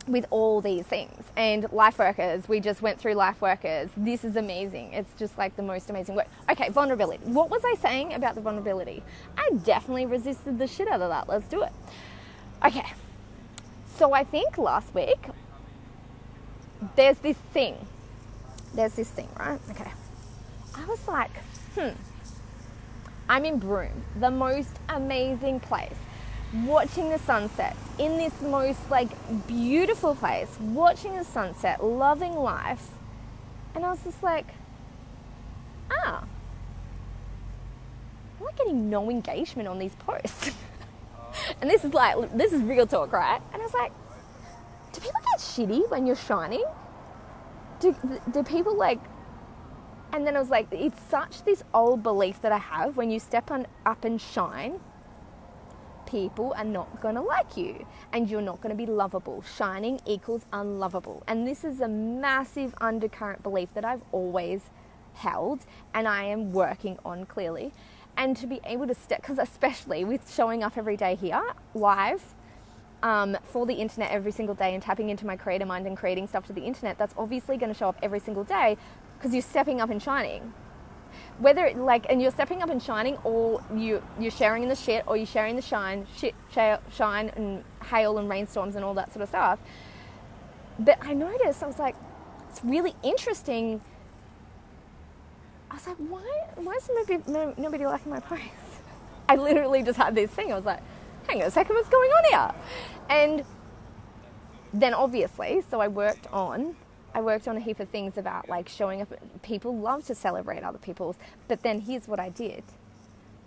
With all these things. And Life Workers, we just went through Life Workers. This is amazing. It's just like the most amazing work. Okay, vulnerability. What was I saying about the vulnerability? I definitely resisted the shit out of that. Let's do it. Okay. So I think last week, there's this thing, right? Okay. I was like, I'm in Broome, the most amazing place, watching the sunsets in this most like beautiful place, watching the sunset, loving life. And I was just like, I'm not getting no engagement on these posts. And this is real talk, right? And I was like, do people get shitty when you're shining? Do people like... And then I was like, it's such this old belief that I have, when you step up and shine, people are not going to like you and you're not going to be lovable. Shining equals unlovable. And this is a massive undercurrent belief that I've always held and I am working on clearly. And to be able to step, because especially with showing up every day here, live, for the internet every single day and tapping into my creator mind and creating stuff to the internet, that's obviously going to show up every single day because you're stepping up and shining. Whether and you're stepping up and shining, or you're sharing in the shit, or you're sharing the shine and hail and rainstorms and all that sort of stuff. But I noticed, I was like, it's really interesting. I was like, why is nobody liking my post? I literally just had this thing. I was like, hang on a second, what's going on here? And then obviously, so I worked on a heap of things about like showing up. People love to celebrate other people's, but then here's what I did.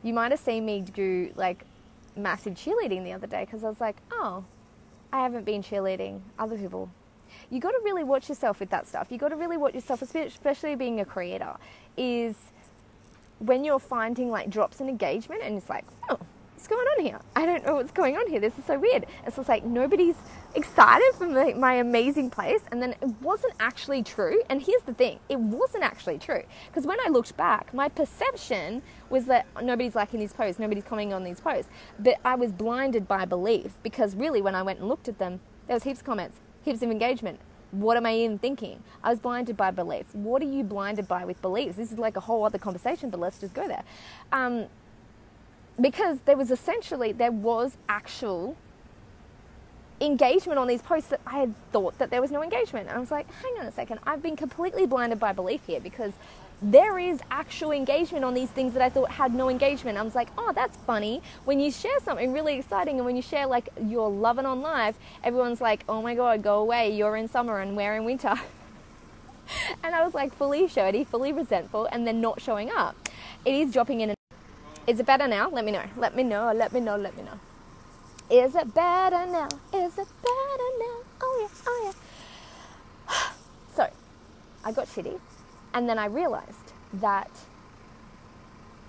You might have seen me do like massive cheerleading the other day because I was like, oh, I haven't been cheerleading other people. You got to really watch yourself with that stuff. You got to really watch yourself, especially being a creator, is when you're finding like drops in engagement and it's like, oh, what's going on here? I don't know what's going on here. This is so weird. It's just like nobody's excited for my amazing place. And then it wasn't actually true. And here's the thing, it wasn't actually true. Because when I looked back, my perception was that nobody's liking these posts, nobody's commenting on these posts. But I was blinded by belief, because really when I went and looked at them, there was heaps of comments, heaps of engagement. What am I even thinking? I was blinded by belief. What are you blinded by with beliefs? This is like a whole other conversation, but let's just go there. Because there was actual engagement on these posts that I had thought that there was no engagement. And I was like, hang on a second, I've been completely blinded by belief here, because there is actual engagement on these things that I thought had no engagement. I was like, oh, that's funny. When you share something really exciting and when you share like you're loving on live, everyone's like, oh my God, go away. You're in summer and we're in winter. And I was like fully shirty, fully resentful, and then not showing up. It is dropping in. Is it better now? Let me know. Let me know. Let me know. Let me know. Is it better now? Is it better now? Oh yeah. Oh yeah. So I got shitty. And then I realized that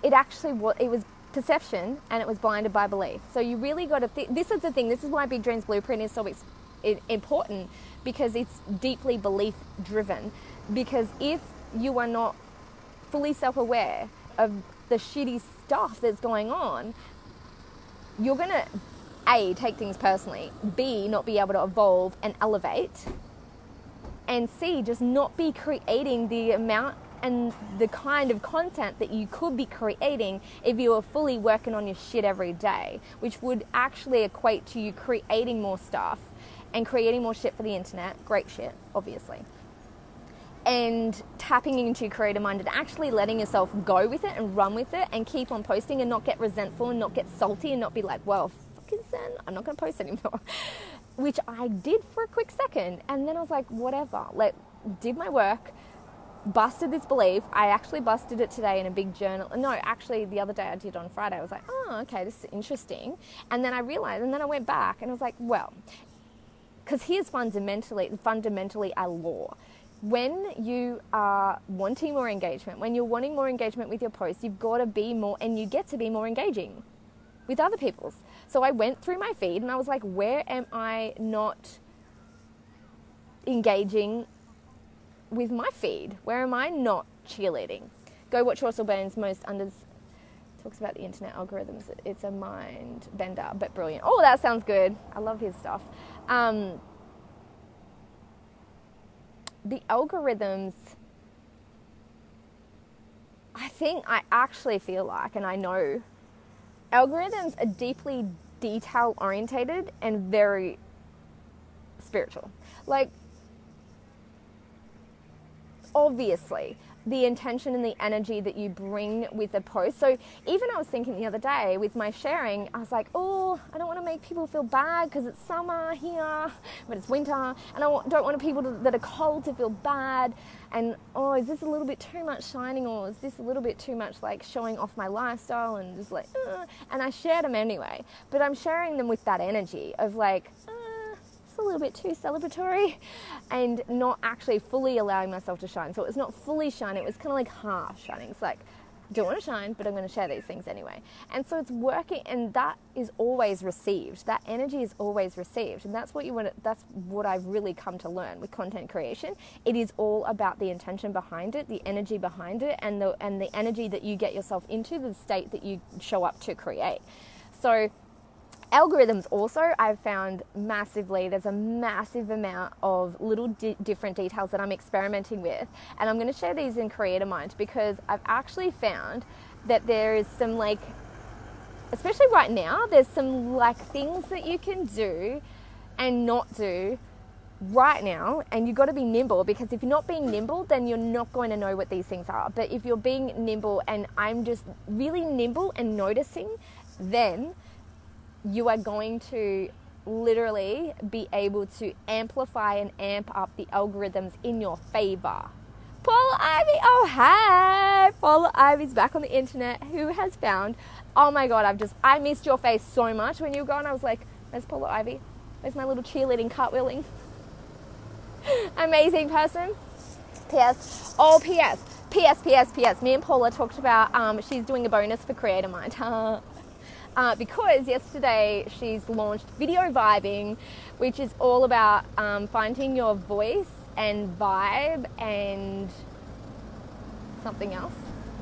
it was perception and it was blinded by belief. So you really got to this is the thing. This is why Big Dreams Blueprint is so important, because it's deeply belief driven. Because if you are not fully self-aware of the shitty stuff that's going on, you're going to A, take things personally, B, not be able to evolve and elevate, and C, just not be creating the amount and the kind of content that you could be creating if you were fully working on your shit every day, which would actually equate to you creating more stuff and creating more shit for the internet, great shit, obviously, and tapping into your creator mind and actually letting yourself go with it and run with it and keep on posting and not get resentful and not get salty and not be like, well, fucking Zen, I'm not going to post anymore. Which I did for a quick second, and then I was like, whatever, did my work, busted this belief. I actually busted it today in a big journal. No, actually the other day I did on Friday. I was like, oh, okay, this is interesting. And then I realized, and then I went back and I was like, well, because here's fundamentally a law. When you are wanting more engagement, when you're wanting more engagement with your posts, you've got to be more, and you get to be more engaging with other people's. So I went through my feed and I was like, where am I not engaging with my feed? Where am I not cheerleading? Go watch Russell Burns' most talks about the internet algorithms. It's a mind bender, but brilliant. Oh, that sounds good. I love his stuff. The algorithms, I actually feel like, and I know, algorithms are deeply detail orientated and very spiritual. Like, obviously, the intention and the energy that you bring with a post. So even I was thinking the other day with my sharing, I was like, oh, I don't want to make people feel bad because it's summer here, but it's winter, and I don't want people that are cold to feel bad. And, oh, is this a little bit too much shining, or is this a little bit too much like showing off my lifestyle and just like, and I shared them anyway. But I'm sharing them with that energy of like, a little bit too celebratory, and not actually fully allowing myself to shine. So it was not fully shine, it was kind of like half shining. It's like, I don't want to shine, but I'm going to share these things anyway. And so it's working, and that is always received. That energy is always received. And that's what you want. That's what I've really come to learn with content creation. It is all about the intention behind it, the energy behind it, and the energy that you get yourself into, the state that you show up to create. So algorithms also, I've found massively, there's a massive amount of little different details that I'm experimenting with, and I'm going to share these in Creator Mind, because I've actually found that there is some, like, especially right now, there's some like things that you can do and not do right now, and you've got to be nimble, because if you're not being nimble, then you're not going to know what these things are. But if you're being nimble, and I'm just really nimble and noticing, then you are going to literally be able to amplify and amp up the algorithms in your favor. Paula Ivy, oh hey! Paula Ivy's back on the internet, who has found, oh my God, I missed your face so much when you were gone. I was like, where's Paula Ivy? Where's my little cheerleading, cartwheeling? Amazing person. P.S. Oh, P.S. Me and Paula talked about, she's doing a bonus for Creator Mind. Because yesterday she's launched Video Vibing, which is all about finding your voice and vibe and something else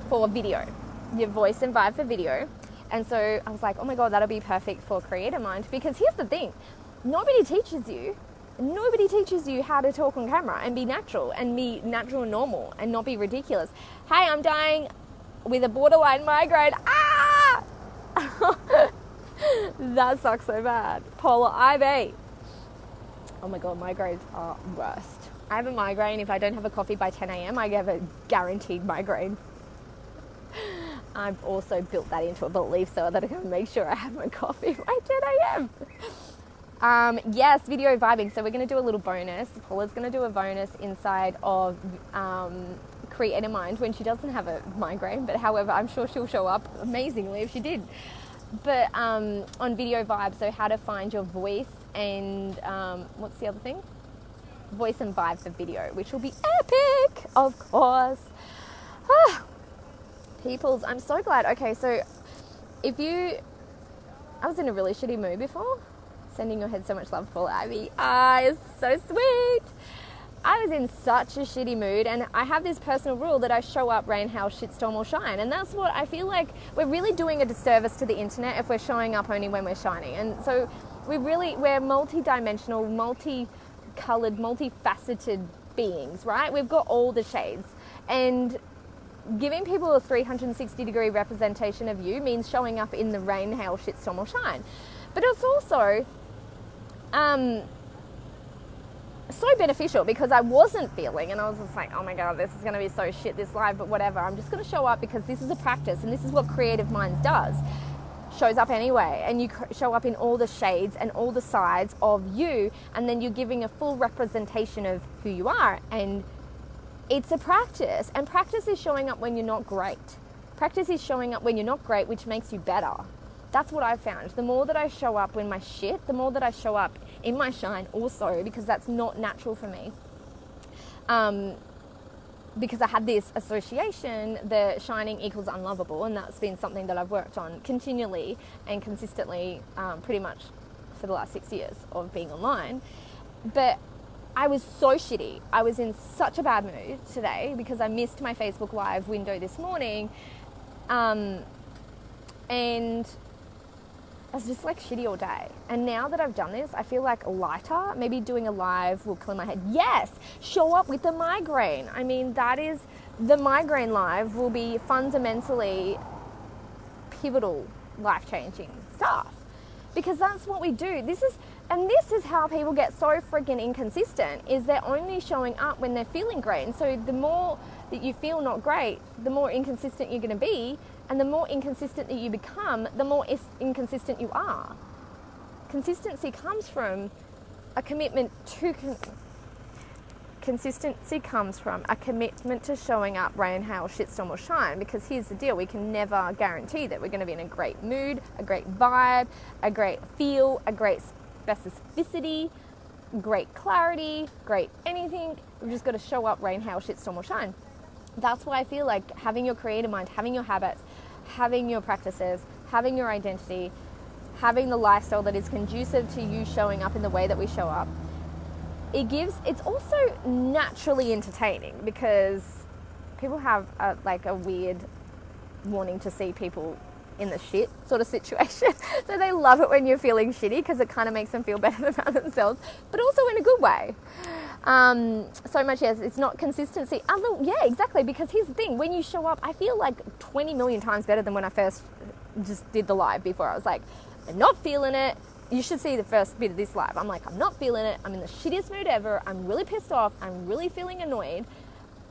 for video. Your voice and vibe for video. And so I was like, oh my God, that'll be perfect for Creator Mind. Because here's the thing, nobody teaches you how to talk on camera and be natural and normal and not be ridiculous. Hey, I'm dying with a borderline migraine. Ah! That sucks so bad. Polar Ivy. Oh my God, migraines are worst. I have a migraine. If I don't have a coffee by 10 a.m, I have a guaranteed migraine. I've also built that into a belief so that I can make sure I have my coffee by 10 a.m. Yes, video vibing. So we're going to do a little bonus. Paula's going to do a bonus inside of Creator Mind when she doesn't have a migraine, but however, I'm sure she'll show up amazingly if she did. But on Video Vibe, so how to find your voice and what's the other thing? Voice and vibe for video, which will be epic, of course. Peoples, I'm so glad. Okay, so I was in a really shitty mood before. Sending your head so much love, Paula Ivy. It's so sweet. I was in such a shitty mood, and I have this personal rule that I show up rain, hail, shitstorm or shine, and that's what I feel like we're really doing a disservice to the internet if we're showing up only when we're shining. And so we're multi-dimensional, multi-colored, multifaceted beings, right? We've got all the shades, and giving people a 360-degree representation of you means showing up in the rain, hail, shitstorm or shine. But it's also so beneficial, because I wasn't feeling, and I was just like, oh my God, this is going to be so shit, this live, but whatever. I'm just going to show up because this is a practice, and this is what Creative Minds does. Shows up anyway, and you show up in all the shades and all the sides of you, and then you're giving a full representation of who you are, and it's a practice, and practice is showing up when you're not great. Practice is showing up when you're not great, which makes you better. That's what I've found. The more that I show up when my shit, the more that I show up in my shine also, because that's not natural for me. Because I had this association that shining equals unlovable, and that's been something that I've worked on continually and consistently pretty much for the last 6 years of being online. But I was so shitty. I was in such a bad mood today because I missed my Facebook Live window this morning. And I was just like shitty all day. And now that I've done this, I feel like lighter. Maybe doing a live will clear my head. Yes, show up with the migraine. I mean, that is, the migraine live will be fundamentally pivotal, life-changing stuff. Because that's what we do. This is how people get so freaking inconsistent, is they're only showing up when they're feeling great. And so the more that you feel not great, the more inconsistent you're going to be. And the more inconsistent that you become, the more inconsistent you are. Consistency comes from a commitment to... Consistency comes from a commitment to showing up, rain, hail, shitstorm or shine. Because here's the deal, we can never guarantee that we're going to be in a great mood, a great vibe, a great feel, a great specificity, great clarity, great anything. We've just got to show up, rain, hail, shitstorm or shine. That's why I feel like having your creative mind, having your habits, having your practices, having your identity, having the lifestyle that is conducive to you showing up in the way that we show up, it's also naturally entertaining, because people have a weird wanting to see people in the shit sort of situation. So they love it when you're feeling shitty, because it kind of makes them feel better about themselves, but also in a good way. So much as it's not consistency. Yeah, exactly. Because here's the thing, when you show up, I feel like 20 million times better than when I first just did the live before. I was like, I'm not feeling it. You should see the first bit of this live. I'm like, I'm not feeling it. I'm in the shittiest mood ever. I'm really pissed off. I'm really feeling annoyed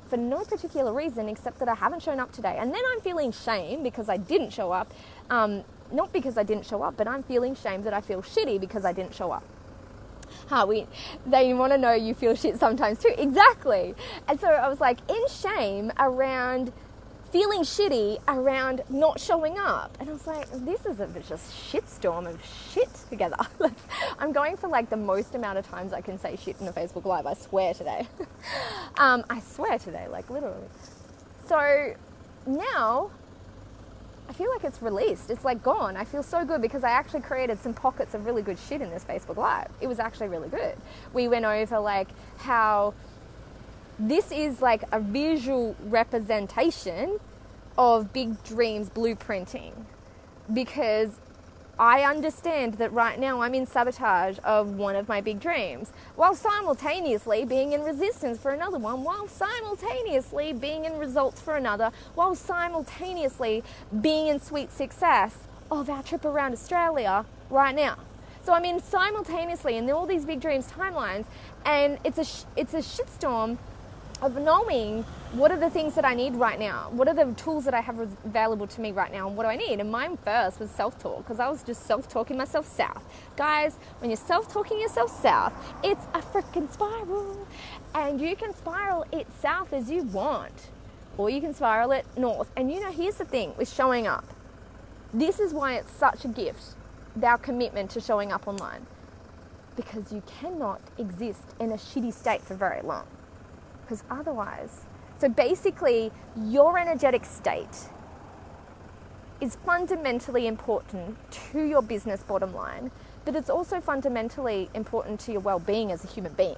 for no particular reason except that I haven't shown up today. And then I'm feeling shame because I didn't show up. Not because I didn't show up, but I'm feeling shame that I feel shitty because I didn't show up. They want to know you feel shit sometimes too. Exactly. And so I was like in shame around feeling shitty around not showing up. And I was like, this is a just shitstorm of shit together. I'm going for like the most amount of times I can say shit in a Facebook Live. I swear today. I swear today, like literally. So now I feel like it's released. It's like gone. I feel so good because I actually created some pockets of really good shit in this Facebook Live. It was actually really good. We went over like how this is like a visual representation of big dreams blueprinting, because I understand that right now I'm in sabotage of one of my big dreams while simultaneously being in resistance for another one, while simultaneously being in results for another, while simultaneously being in sweet success of our trip around Australia right now. So I'm in simultaneously in all these big dreams timelines, and it's a shitstorm of knowing what are the things that I need right now, what are the tools that I have available to me right now, and what do I need? And mine first was self-talk, because I was just self-talking myself south. Guys, when you're self-talking yourself south, it's a freaking spiral, and you can spiral it south as you want, or you can spiral it north. And you know, here's the thing with showing up. This is why it's such a gift, our commitment to showing up online, because you cannot exist in a shitty state for very long. Because otherwise, so basically your energetic state is fundamentally important to your business bottom line, but it's also fundamentally important to your well-being as a human being,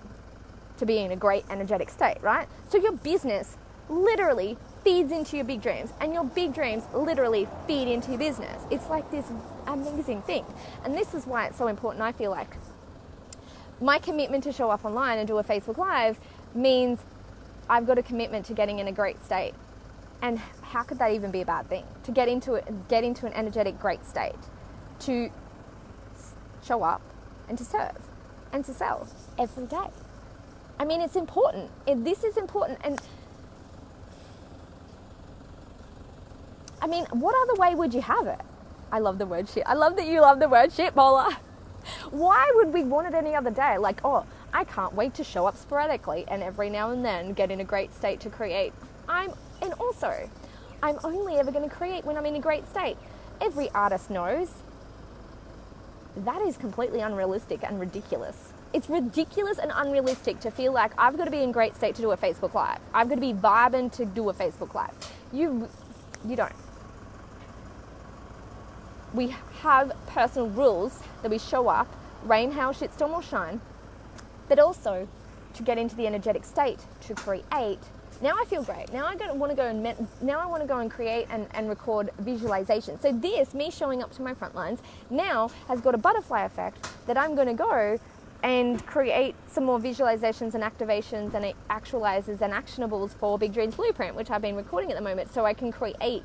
to be in a great energetic state, right? So your business literally feeds into your big dreams, and your big dreams literally feed into your business. It's like this amazing thing. And this is why it's so important. I feel like my commitment to show up online and do a Facebook Live means I've got a commitment to getting in a great state. And how could that even be a bad thing? To get into an energetic great state, to show up and to serve and to sell every day. I mean, it's important. This is important. And I mean, what other way would you have it? I love the word shit. I love that you love the word shit, Paula. Why would we want it any other day? Like, oh, I can't wait to show up sporadically and every now and then get in a great state to create. I'm only ever going to create when I'm in a great state. Every artist knows that is completely unrealistic and ridiculous. It's ridiculous and unrealistic to feel like I've got to be in great state to do a Facebook Live. I've got to be vibing to do a Facebook Live. You don't. We have personal rules that we show up, rain, hail, shitstorm or shine, but also to get into the energetic state to create. Now I feel great. Now I want to go and create and record visualization. So this, me showing up to my front lines, now has got a butterfly effect that I'm going to go and create some more visualizations and activations and actualizers and actionables for Big Dreams Blueprint, which I've been recording at the moment, so I can create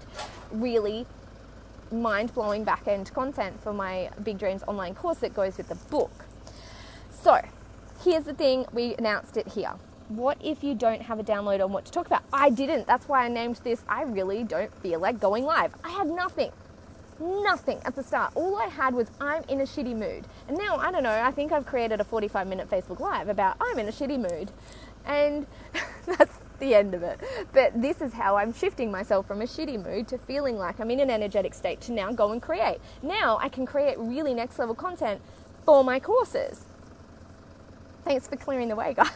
really mind-blowing back-end content for my Big Dreams online course that goes with the book. So here's the thing, we announced it here. What if you don't have a download on what to talk about? I didn't. That's why I named this, I really don't feel like going live. I had nothing at the start. All I had was I'm in a shitty mood. And now, I don't know, I think I've created a 45-minute Facebook Live about I'm in a shitty mood. And that's the end of it. But this is how I'm shifting myself from a shitty mood to feeling like I'm in an energetic state to now go and create. Now I can create really next level content for my courses. Thanks for clearing the way, guys.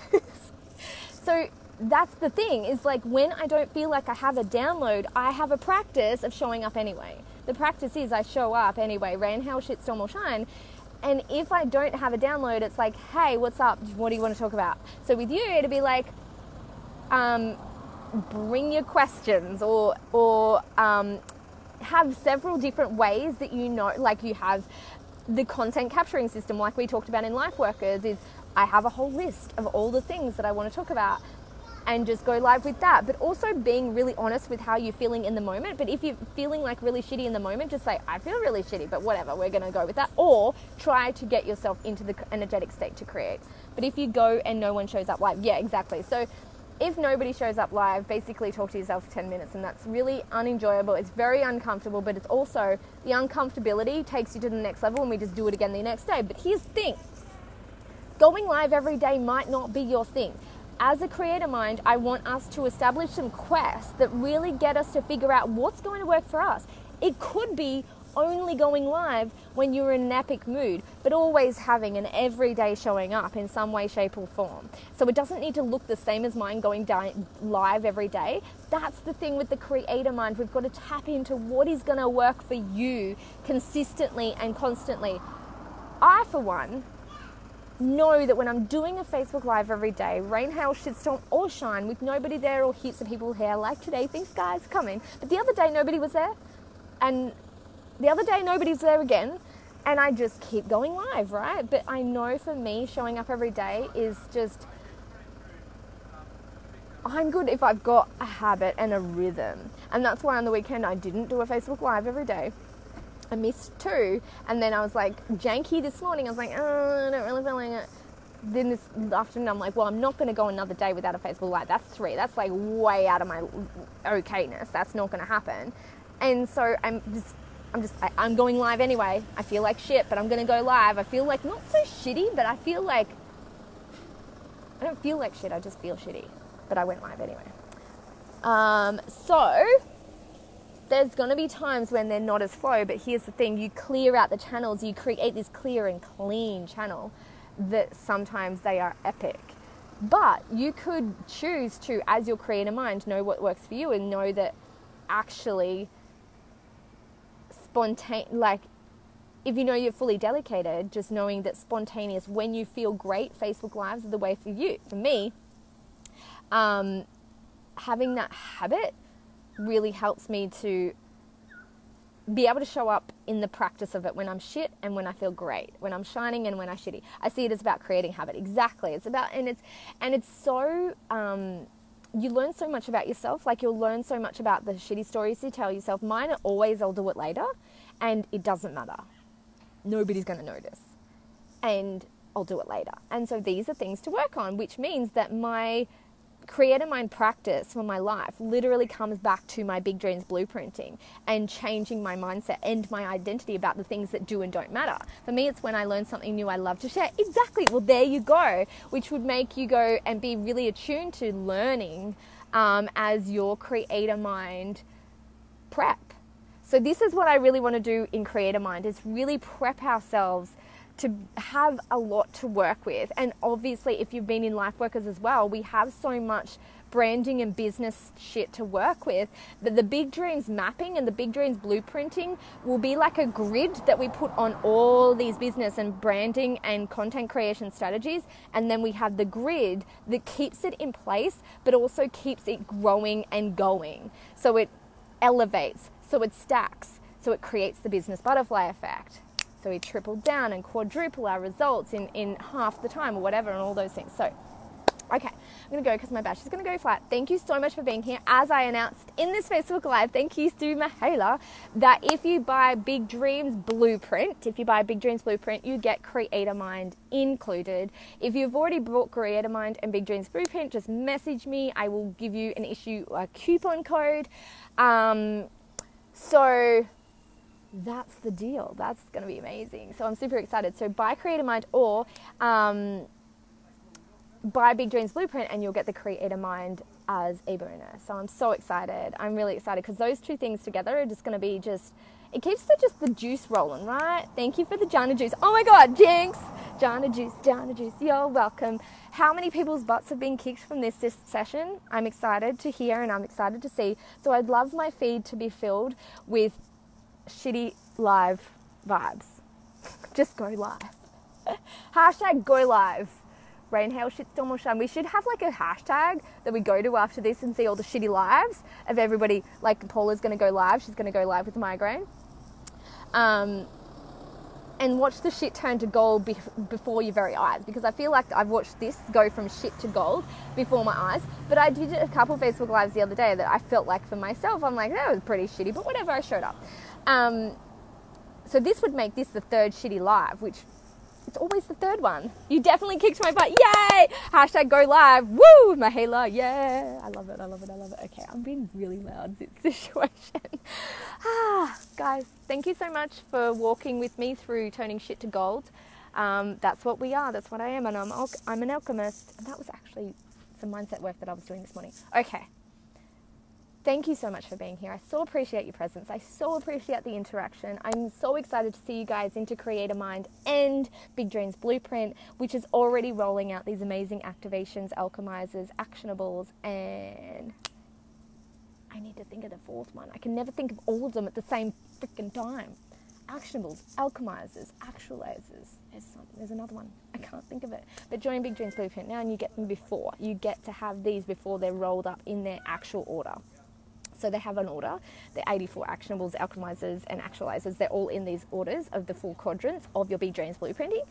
So that's the thing, is like when I don't feel like I have a download, I have a practice of showing up anyway. The practice is I show up anyway, rain, hail, shitstorm or shine. And if I don't have a download, it's like, hey, what's up? What do you want to talk about? So with you, it'd be like, bring your questions or have several different ways that you know, like you have the content capturing system like we talked about in Lifeworkers is I have a whole list of all the things that I want to talk about and just go live with that. But also being really honest with how you're feeling in the moment. But if you're feeling like really shitty in the moment, just say, I feel really shitty, but whatever, we're going to go with that. Or try to get yourself into the energetic state to create. But if you go and no one shows up live, yeah, exactly. So if nobody shows up live, basically talk to yourself for 10 minutes, and that's really unenjoyable. It's very uncomfortable, but it's also the uncomfortability takes you to the next level and we just do it again the next day. But here's the thing. Going live every day might not be your thing. As a creator mind, I want us to establish some quests that really get us to figure out what's going to work for us. It could be only going live when you're in an epic mood, but always having an everyday showing up in some way, shape or form. So it doesn't need to look the same as mine going live every day. That's the thing with the creator mind. We've got to tap into what is going to work for you consistently and constantly. I, for one, know that when I'm doing a Facebook Live every day, rain, hail, shitstorm or shine, with nobody there or heaps of people here, like today, thanks guys for coming. But the other day nobody was there, and the other day nobody's there again, and I just keep going live, right? But I know for me, showing up every day is just, I'm good if I've got a habit and a rhythm. And that's why on the weekend I didn't do a Facebook Live every day. I missed 2, and then I was like janky this morning. I was like, oh, I don't really feel like it. Then this afternoon I'm like, well, I'm not going to go another day without a Facebook Live. That's 3. That's like way out of my okayness. That's not going to happen. And so I'm going live anyway. I feel like shit, but I'm going to go live. I feel like not so shitty, but I feel like, I don't feel like shit. I just feel shitty, but I went live anyway. So there's going to be times when they're not as flow, but here's the thing, you clear out the channels, you create this clear and clean channel that sometimes they are epic. But you could choose to, as your creator mind, know what works for you and know that actually like if you know you're fully dedicated, just knowing that spontaneous, when you feel great, Facebook Lives are the way for you. For me, having that habit really helps me to be able to show up in the practice of it when I'm shit and when I feel great, when I'm shining and when I'm shitty. I see it as about creating habit. Exactly. It's about, and it's so, you learn so much about yourself. Like you'll learn so much about the shitty stories you tell yourself. Mine are always, I'll do it later, and it doesn't matter. Nobody's going to notice, and I'll do it later. And so these are things to work on, which means that my Creator Mind practice for my life literally comes back to my big dreams blueprinting and changing my mindset and my identity about the things that do and don't matter. For me, it's when I learn something new I love to share. Exactly. Well, there you go, which would make you go and be really attuned to learning as your Creator Mind prep. So this is what I really want to do in Creator Mind, is really prep ourselves to have a lot to work with. And obviously, if you've been in Lifeworkers as well, we have so much branding and business shit to work with. But the big dreams mapping and the big dreams blueprinting will be like a grid that we put on all these business and branding and content creation strategies. And then we have the grid that keeps it in place, but also keeps it growing and going. So it elevates, so it stacks, so it creates the business butterfly effect. So we triple down and quadruple our results in half the time or whatever, and all those things. So, okay, I'm going to go because my battery's going to go flat. Thank you so much for being here. As I announced in this Facebook Live, thank you to Mahela, that if you buy Big Dreams Blueprint, you get Creator Mind included. If you've already bought Creator Mind and Big Dreams Blueprint, just message me. I will give you and issue a coupon code. So that's the deal. That's going to be amazing. So I'm super excited. So buy Creator Mind or buy Big Dreams Blueprint and you'll get the Creator Mind as a bonus. So I'm so excited. I'm really excited because those two things together are just going to be it keeps the juice rolling, right? Thank you for the Jana juice. Oh my God, Jinx! Jana juice, you're welcome. How many people's butts have been kicked from this session? I'm excited to hear and I'm excited to see. So I'd love my feed to be filled with shitty live vibes. Just go live. Hashtag go live. Rain, hail, shitstorm or shine. We should have like a hashtag that we go to after this and see all the shitty lives of everybody. Like Paula's going to go live. She's going to go live with migraine. And watch the shit turn to gold before your very eyes, because I feel like I've watched this go from shit to gold before my eyes. But I did a couple of Facebook Lives the other day that I felt like for myself, I'm like, that was pretty shitty, but whatever, I showed up. So this would make this the third shitty live, which it's always the third one. You definitely kicked my butt. Yay! Hashtag go live. Woo! Mahela. Yeah. I love it. Okay, I'm being really loud in this situation. Guys, thank you so much for walking with me through turning shit to gold. That's what we are. That's what I am. And I'm an alchemist. And that was actually some mindset work that I was doing this morning. Okay. Thank you so much for being here. I so appreciate your presence. I so appreciate the interaction. I'm so excited to see you guys into Creator Mind and Big Dreams Blueprint, which is already rolling out these amazing activations, alchemizers, actionables, and I need to think of the fourth one. I can never think of all of them at the same freaking time. Actionables, alchemizers, actualizers. There's another one. I can't think of it. But join Big Dreams Blueprint now and you get them before. You get to have these before they're rolled up in their actual order. So they have an order. The 84 actionables, alchemizers, and actualizers, they're all in these orders of the 4 quadrants of your Big Dreams Blueprinting.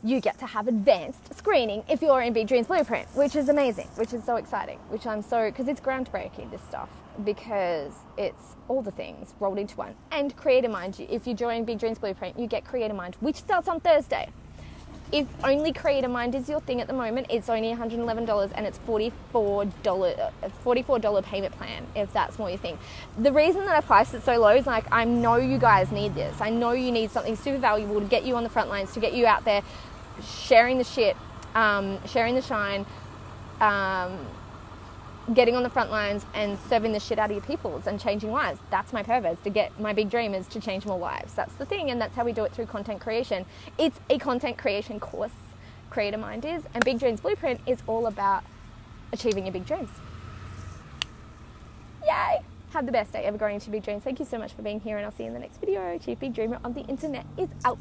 You get to have advanced screening if you're in Big Dreams Blueprint, which is amazing, which is so exciting, because it's groundbreaking, this stuff, because it's all the things rolled into one. And Creator Mind, if you join Big Dreams Blueprint, you get Creator Mind, which starts on Thursday. If only Creator Mind is your thing at the moment, it's only $111 and it's $44 payment plan if that's more your thing. The reason that I priced it so low is like, I know you guys need this. I know you need something super valuable to get you on the front lines, to get you out there sharing the shit, sharing the shine, getting on the front lines and serving the shit out of your peoples and changing lives. That's my purpose. My big dream is to change more lives. That's the thing, and that's how we do it through content creation. It's a content creation course, Creator Mind is, and Big Dreams Blueprint is all about achieving your big dreams. Yay! Have the best day ever growing into big dreams. Thank you so much for being here, and I'll see you in the next video. Chief Big Dreamer on the internet is out.